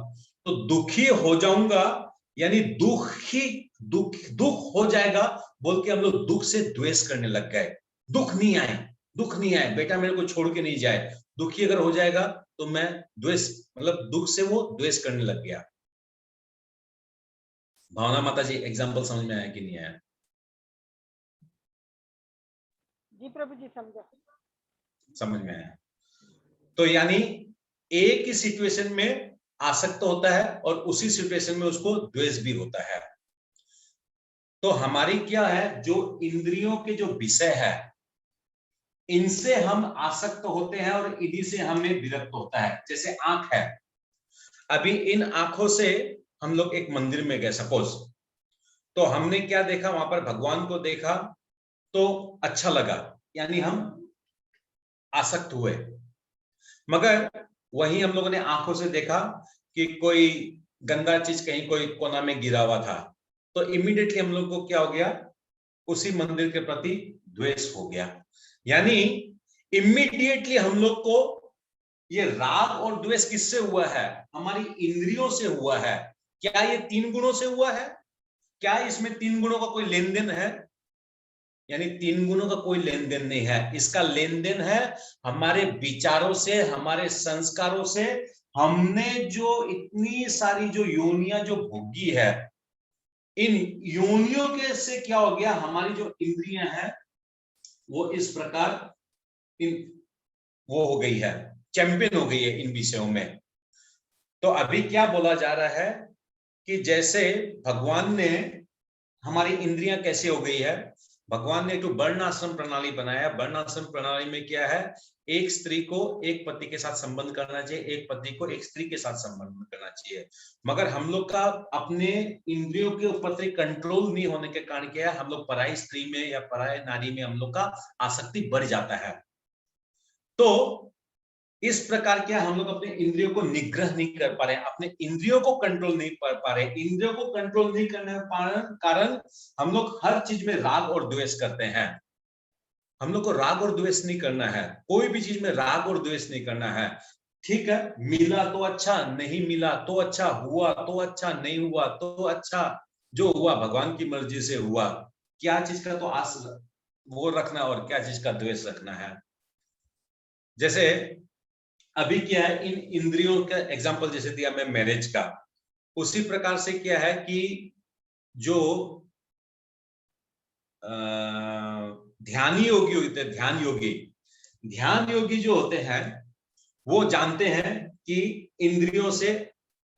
तो दुखी हो जाऊंगा यानी दुख हो जाएगा बोल के हम लोग दुख से द्वेष करने लग गए। दुख नहीं आए, बेटा मेरे को छोड़ के नहीं जाए। दुखी अगर हो जाएगा तो मैं द्वेष मतलब दुख से वो द्वेष करने लग गया। भावना माता जी, एग्जाम्पल समझ में आया कि नहीं आया? जी प्रभु जी समझा। समझ में आया। तो यानी एक ही सिचुएशन में आसक्त होता है और उसी सिचुएशन में उसको द्वेष भी होता है। तो हमारी क्या है, जो इंद्रियों के जो विषय है इनसे हम आसक्त होते हैं और इन्हीं से हमें विरक्त होता है। जैसे आंख है, अभी इन आंखों से हम लोग एक मंदिर में गए सपोज, तो हमने क्या देखा, वहां पर भगवान को देखा तो अच्छा लगा, यानी हम आसक्त हुए। मगर वहीं हम लोगों ने आंखों से देखा कि कोई गंदा चीज कहीं कोई कोना में गिरा हुआ था, तो इमीडिएटली हम लोग को क्या हो गया, उसी मंदिर के प्रति द्वेष हो गया। यानी इमीडिएटली हम लोग को ये राग और द्वेष किससे हुआ है, हमारी इंद्रियों से हुआ है। क्या ये 3 गुणों से हुआ है? क्या इसमें 3 गुणों का कोई लेन देन है? यानी 3 गुणों का कोई लेन देन नहीं है। इसका लेन देन है हमारे विचारों से, हमारे संस्कारों से। हमने जो इतनी सारी जो योनियां जो भोगी है, इन योनियों के से क्या हो गया, हमारी जो इंद्रियां हैं वो इस प्रकार वो हो गई है, चैंपियन हो गई है इन विषयों में। तो अभी क्या बोला जा रहा है कि जैसे भगवान ने हमारी इंद्रियां कैसे हो गई है, भगवान ने एक वर्णाश्रम प्रणाली बनाया। वर्णाश्रम प्रणाली में क्या है, एक स्त्री को एक पति के साथ संबंध करना चाहिए, एक पति को एक स्त्री के साथ संबंध करना चाहिए। मगर हम लोग का अपने इंद्रियों के ऊपर कंट्रोल नहीं होने के कारण क्या है, हम लोग पराई स्त्री में या पराई नारी में हम लोग का आसक्ति बढ़ जाता है। तो इस प्रकार क्या हम लोग अपने इंद्रियों को निग्रह नहीं कर पा रहे, अपने इंद्रियों को कंट्रोल नहीं कर पा रहे। इंद्रियों को कंट्रोल नहीं करने के कारण हम लोग हर चीज में राग और द्वेष करते हैं। हम लोग को राग और द्वेष नहीं करना है, कोई भी चीज में राग और द्वेष नहीं करना है। ठीक है, मिला तो अच्छा, नहीं मिला तो अच्छा, हुआ तो अच्छा, नहीं हुआ तो अच्छा, जो हुआ भगवान की मर्जी से हुआ। क्या चीज का तो आस वो रखना और क्या चीज का द्वेष रखना है। जैसे अभी क्या है, इन इंद्रियों का एग्जाम्पल जैसे दिया मैं मैरिज का, उसी प्रकार से क्या है कि जो ध्यान योगी होते हैं, ध्यान योगी जो होते हैं वो जानते हैं कि इंद्रियों से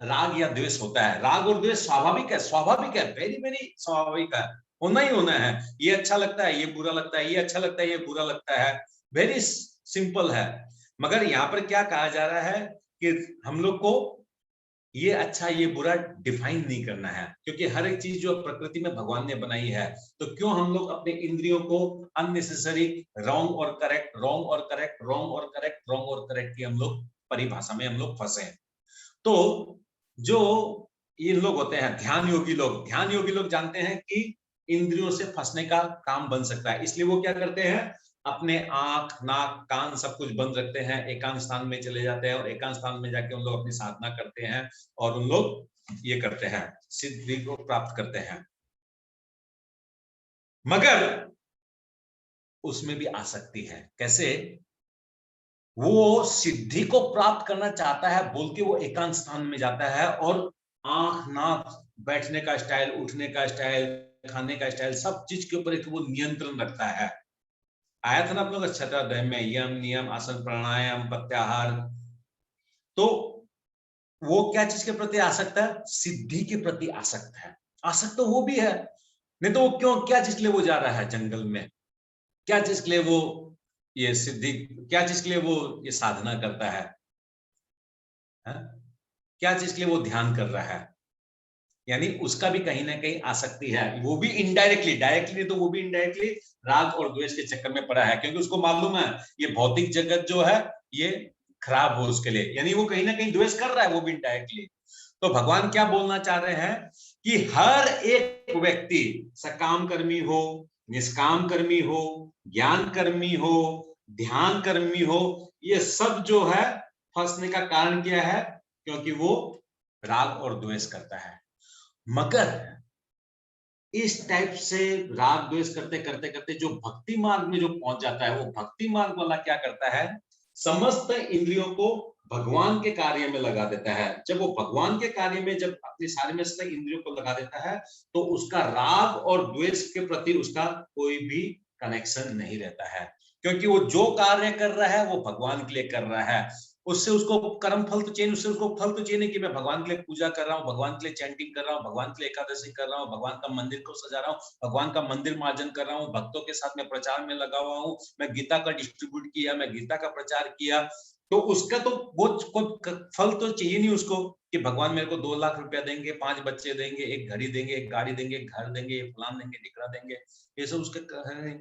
राग या द्वेष होता है। राग और द्वेष स्वाभाविक है, वेरी वेरी स्वाभाविक है, होना ही होना है। ये अच्छा लगता है, ये बुरा लगता है, ये अच्छा लगता है, ये बुरा लगता है, वेरी सिंपल है। मगर यहाँ पर क्या कहा जा रहा है कि हम लोग को ये अच्छा ये बुरा डिफाइन नहीं करना है, क्योंकि हर एक चीज जो प्रकृति में भगवान ने बनाई है, तो क्यों हम लोग अपने इंद्रियों को अननेसेसरी रॉन्ग और करेक्ट, रॉन्ग और करेक्ट, रॉन्ग और करेक्ट, रॉन्ग और करेक्ट की हम लोग परिभाषा में हम लोग फंसे। तो जो ये लोग होते हैं ध्यान योगी लोग जानते हैं कि इंद्रियों से फंसने का काम बन सकता है, इसलिए वो क्या करते हैं, अपने आंख, नाक, कान सब कुछ बंद रखते हैं, एकांत स्थान में चले जाते हैं और एकांत स्थान में जाके उन लोग अपनी साधना करते हैं और उन लोग ये करते हैं, सिद्धि को प्राप्त करते हैं। मगर उसमें भी आसक्ति है। कैसे? वो सिद्धि को प्राप्त करना चाहता है बोल के वो एकांत स्थान में जाता है और आंख, नाक, बैठने का स्टाइल, उठने का स्टाइल, खाने का स्टाइल, सब चीज के ऊपर एक वो नियंत्रण रखता है। आया था ना आप लोग छठाध्याय में, यम नियम आसन प्राणायाम प्रत्याहार। तो वो क्या चीज के प्रति आसक्त है? सिद्धि के प्रति आसक्त है। आसक्त तो वो भी है, नहीं तो वो क्यों, क्या चीज के लिए वो जा रहा है जंगल में, क्या चीज के लिए वो ये सिद्धि, क्या चीज के लिए वो ये साधना करता है? क्या चीज के लिए वो ध्यान कर रहा है? यानी उसका भी कहीं ना कहीं आसक्ति है, वो भी इनडायरेक्टली, डायरेक्टली तो वो भी इनडायरेक्टली राग और द्वेष के चक्कर में पड़ा है, क्योंकि उसको मालूम है ये भौतिक जगत जो है ये खराब हो उसके लिए, यानी वो कहीं ना कहीं द्वेष कर रहा है वो भी इनडायरेक्टली। तो भगवान क्या बोलना चाह रहे हैं कि हर एक व्यक्ति सकाम कर्मी हो, निष्काम कर्मी हो, ज्ञान कर्मी हो, ध्यान कर्मी हो, ये सब जो है फंसने का कारण क्या है? क्योंकि वो राग और द्वेष करता है। मगर इस टाइप से राग द्वेष करते करते करते जो भक्ति मार्ग में जो पहुंच जाता है, वो भक्ति मार्ग वाला क्या करता है? समस्त इंद्रियों को भगवान के कार्य में लगा देता है। जब वो भगवान के कार्य में जब अपनी सारी में से इंद्रियों को लगा देता है, तो उसका राग और द्वेष के प्रति उसका कोई भी कनेक्शन नहीं रहता है, क्योंकि वो जो कार्य कर रहा है वो भगवान के लिए कर रहा है। उससे उसको कर्म फल तो चाहिए, उससे उसको फल तो चाहिए नहीं कि मैं भगवान के लिए पूजा कर रहा हूँ, भगवान के लिए चैंटिंग कर रहा हूँ, भगवान के लिए एकादशी कर रहा हूँ, भगवान का मंदिर को सजा रहा हूँ, भगवान का मंदिर मार्जन कर रहा हूँ, भक्तों के साथ में प्रचार में लगा हुआ हूँ, मैं गीता का डिस्ट्रीब्यूट किया, मैं गीता का प्रचार किया, तो उसका तो वो फल तो चाहिए नहीं उसको कि भगवान मेरे को 2 लाख रुपया देंगे, 5 बच्चे देंगे, एक घड़ी देंगे, एक गाड़ी देंगे, एक घर देंगे, फलान देंगे, ढिकरा देंगे, ये सब उसके है।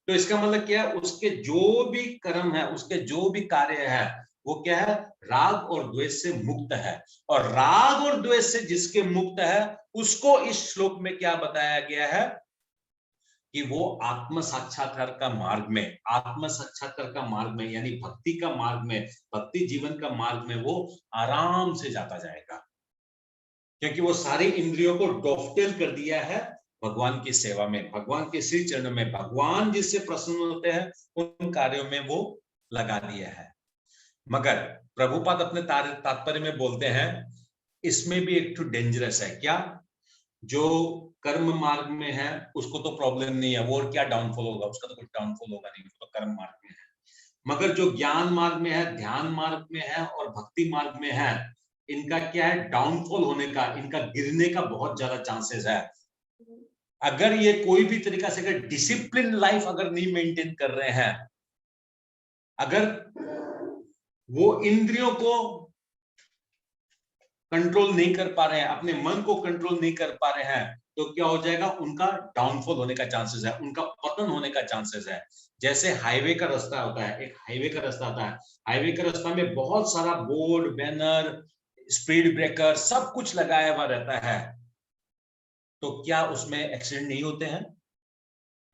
तो इसका मतलब क्या है? उसके जो भी कर्म है, उसके जो भी कार्य है, वो क्या है? राग और द्वेष से मुक्त है। और राग और द्वेष से जिसके मुक्त है, उसको इस श्लोक में क्या बताया गया है कि वो आत्म साक्षात्कार का मार्ग में, आत्म साक्षात्कार का मार्ग में, यानी भक्ति का मार्ग में, भक्ति जीवन का मार्ग में वो आराम से जाता जाएगा, क्योंकि वो सारी इंद्रियों को डोफ्टेल कर दिया है भगवान की सेवा में, भगवान के श्री चरणों में, भगवान जिससे प्रसन्न होते हैं उन कार्यों में वो लगा दिया है। मगर प्रभुपाद अपने तात्पर्य में बोलते हैं इसमें भी एक तो डेंजरस है। क्या? जो कर्म मार्ग में है उसको तो प्रॉब्लम नहीं है, वो क्या डाउनफॉल होगा, उसका तो कुछ डाउनफॉल होगा नहीं, तो कर्म मार्ग में है। मगर जो ज्ञान मार्ग में है, ध्यान मार्ग में है और भक्ति मार्ग में है, इनका क्या है? डाउनफॉल होने का, इनका गिरने का बहुत ज्यादा चांसेस है। अगर ये कोई भी तरीका से अगर डिसिप्लिन लाइफ अगर नहीं मेंटेन कर रहे हैं, अगर वो इंद्रियों को कंट्रोल नहीं कर पा रहे हैं, अपने मन को कंट्रोल नहीं कर पा रहे हैं, तो क्या हो जाएगा? उनका डाउनफॉल होने का चांसेस है, उनका पतन होने का चांसेस है। जैसे हाईवे का रास्ता होता है, एक हाईवे का रास्ता आता है, हाईवे का रास्ता में बहुत सारा बोर्ड, बैनर, स्पीड ब्रेकर, सब कुछ लगाया हुआ रहता है, तो क्या उसमें एक्सीडेंट नहीं होते हैं?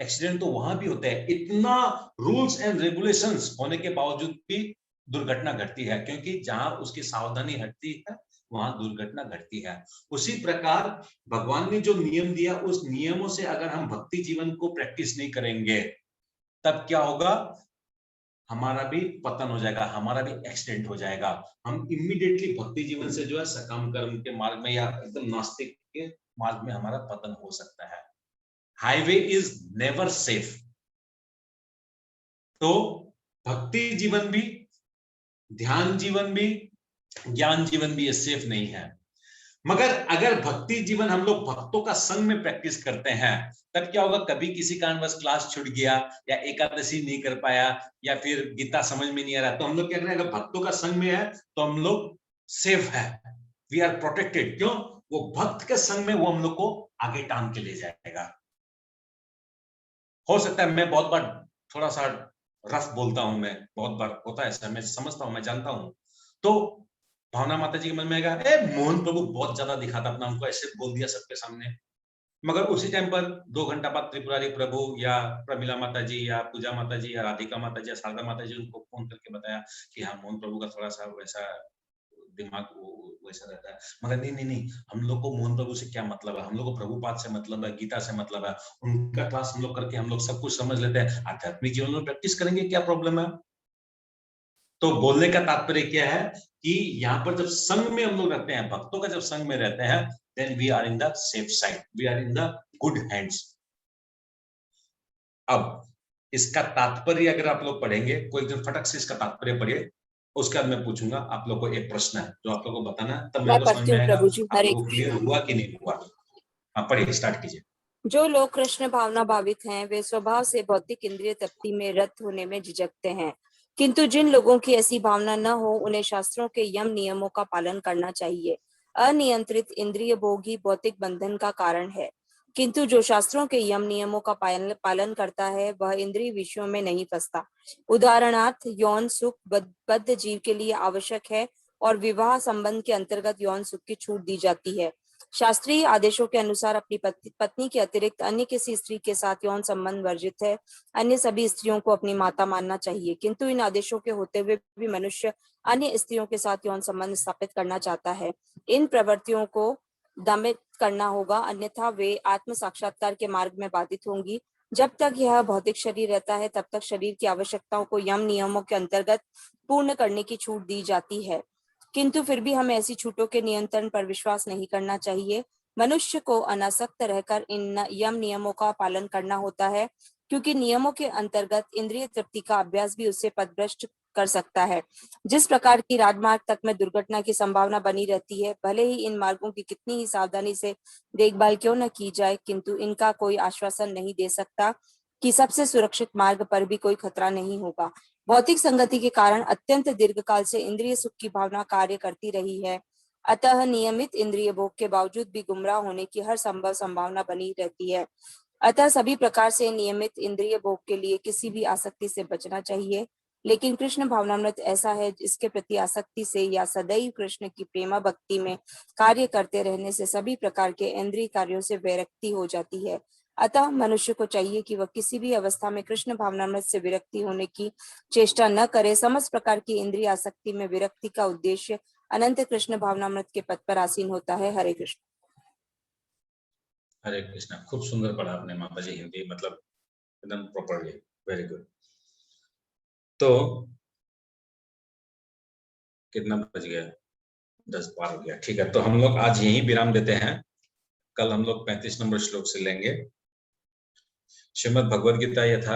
एक्सीडेंट तो वहां भी होते हैं। इतना रूल्स एंड रेगुलेशंस होने के बावजूद भी दुर्घटना घटती है, क्योंकि जहां उसकी सावधानी हटती है वहां दुर्घटना घटती है। उसी प्रकार भगवान ने जो नियम दिया, उस नियमों से अगर हम भक्ति जीवन को प्रैक्टिस नहीं करेंगे, तब क्या होगा? हमारा भी पतन हो जाएगा, हमारा भी एक्सीडेंट हो जाएगा। हम इमीडिएटली भक्ति जीवन से जो है सकाम कर्म के मार्ग में या एकदम नास्तिक के मार्ग में हमारा पतन हो सकता है। Highway is never safe. तो भक्ति जीवन भी, ध्यान जीवन भी, ज्ञान जीवन भी ये सेफ नहीं है। मगर अगर भक्ति जीवन हम लोग भक्तों का संग में प्रैक्टिस करते हैं, तब क्या होगा? कभी किसी कारणवश क्लास छूट गया या एकादशी नहीं कर पाया या फिर गीता समझ में नहीं आ रहा, तो हम लोग क्या करें? अगर भक्तों का संग में है तो हम लोग सेफ है, वी आर प्रोटेक्टेड। क्यों? वो भक्त के संग में वो हम लोग को आगे टांग के ले जाएगा। हो सकता है मैं बहुत बार थोड़ा सा रफ बोलता हूं, मैं बहुत बार होता है ऐसा, मैं समझता हूं, मैं जानता हूं। तो भावना माता जी के मन में आएगा, मोहन प्रभु बहुत ज्यादा दिखाता अपना, उनको ऐसे बोल दिया सबके सामने। मगर उसी टाइम पर 2 घंटा बाद त्रिपुरारी प्रभु या प्रमिला माता जी या पूजा माता जी या राधिका माता जी या शारदा माता जी उनको फोन करके बताया कि हाँ, मोहन प्रभु का थोड़ा सा वैसा दिमाग वैसा रहता है। मगर नहीं, हम लोग को मोहन प्रभु से क्या मतलब है? हम लोग को प्रभुपाद से मतलब है, गीता से मतलब है। उनका क्लास हम लोग करके हम लोग सब कुछ समझ लेते हैं, आध्यात्मिक जीवन में प्रैक्टिस करेंगे, क्या प्रॉब्लम है? तो बोलने का तात्पर्य क्या है कि यहाँ पर जब संग में हम लोग रहते हैं, भक्तों का जब संग में रहते हैं, then we are in the safe side, we are in the good hands. अब इसका तात्पर्य अगर आप लोग पढ़ेंगे, कोई एकदम फटक से इसका तात्पर्य पढ़िए, उसके बाद मैं पूछूंगा आप लोग को एक प्रश्न है जो आप लोग को बताना है, तब मेरे को समझ में आएगा प्रभु जी, आप हरे लोग को क्लियर हुआ कि नहीं हुआ। हाँ पढ़िए, स्टार्ट कीजिए। जो लोग कृष्ण भावना भावित हैं वे स्वभाव से भौतिक इंद्रिय तृप्ति में रत होने में झिझकते हैं, किंतु जिन लोगों की ऐसी भावना न हो उन्हें शास्त्रों के यम नियमों का पालन करना चाहिए। अनियंत्रित इंद्रिय भोग ही भौतिक बंधन का कारण है, किंतु जो शास्त्रों के यम नियमों का पालन करता है वह इंद्रिय विषयों में नहीं फंसता। उदाहरणार्थ यौन सुख बद्ध जीव के लिए आवश्यक है और विवाह संबंध के अंतर्गत यौन सुख की छूट दी जाती है। शास्त्रीय आदेशों के अनुसार अपनी पत्नी के अतिरिक्त अन्य किसी स्त्री के साथ यौन संबंध वर्जित है। अन्य सभी स्त्रियों को अपनी माता मानना चाहिए, किंतु इन आदेशों के होते हुए भी मनुष्य अन्य स्त्रियों के साथ यौन संबंध स्थापित करना चाहता है। इन प्रवृत्तियों को दमित करना होगा, अन्यथा वे आत्म साक्षात्कार के मार्ग में बाधित होंगी। जब तक यह भौतिक शरीर रहता है तब तक शरीर की आवश्यकताओं को यम नियमों के अंतर्गत पूर्ण करने की छूट दी जाती है, किंतु फिर भी हमें ऐसी छूटों के नियंत्रण पर विश्वास नहीं करना चाहिए। मनुष्य को अनासक्त रहकर इन यम नियमों का पालन करना होता है, क्योंकि नियमों के अंतर्गत इंद्रिय तृप्ति का अभ्यास भी उससे पथभ्रष्ट कर सकता है। जिस प्रकार की राजमार्ग तक में दुर्घटना की संभावना बनी रहती है, भले ही इन मार्गों की कितनी ही सावधानी से देखभाल क्यों न की जाए, किंतु इनका कोई आश्वासन नहीं दे सकता कि सबसे सुरक्षित मार्ग पर भी कोई खतरा नहीं होगा। भौतिक संगति के कारण अत्यंत दीर्घकाल से इंद्रिय सुख की भावना कार्य करती रही है, अतः नियमित इंद्रिय भोग के बावजूद भी गुमराह होने की हर संभव संभावना बनी रहती है। अतः सभी प्रकार से नियमित इंद्रिय भोग के लिए किसी भी आसक्ति से बचना चाहिए, लेकिन कृष्ण भावनामृत ऐसा है जिसके प्रति आसक्ति से या सदैव कृष्ण की प्रेमा भक्ति में कार्य करते रहने से सभी प्रकार के इंद्रिय कार्यों से विरक्ति हो जाती है। अतः मनुष्य को चाहिए कि वह किसी भी अवस्था में कृष्ण भावनामृत से विरक्ति होने की चेष्टा न करे। समस्त प्रकार की इंद्रिय आसक्ति में विरक्ति का उद्देश्य अनंत कृष्ण भावनामृत के पद पर आसीन होता है। हरे कृष्ण। हरे कृष्णा। खूब सुंदर पढ़ा आपने माता जी, हिंदी मतलब एकदम प्रॉपरली, वेरी गुड। तो कितना बज गया? 10 पार हो गया। ठीक है, तो हम लोग आज यहीं विराम देते हैं। कल हम लोग 35 नंबर श्लोक से लेंगे। श्रीमद् भगवद गीता यथा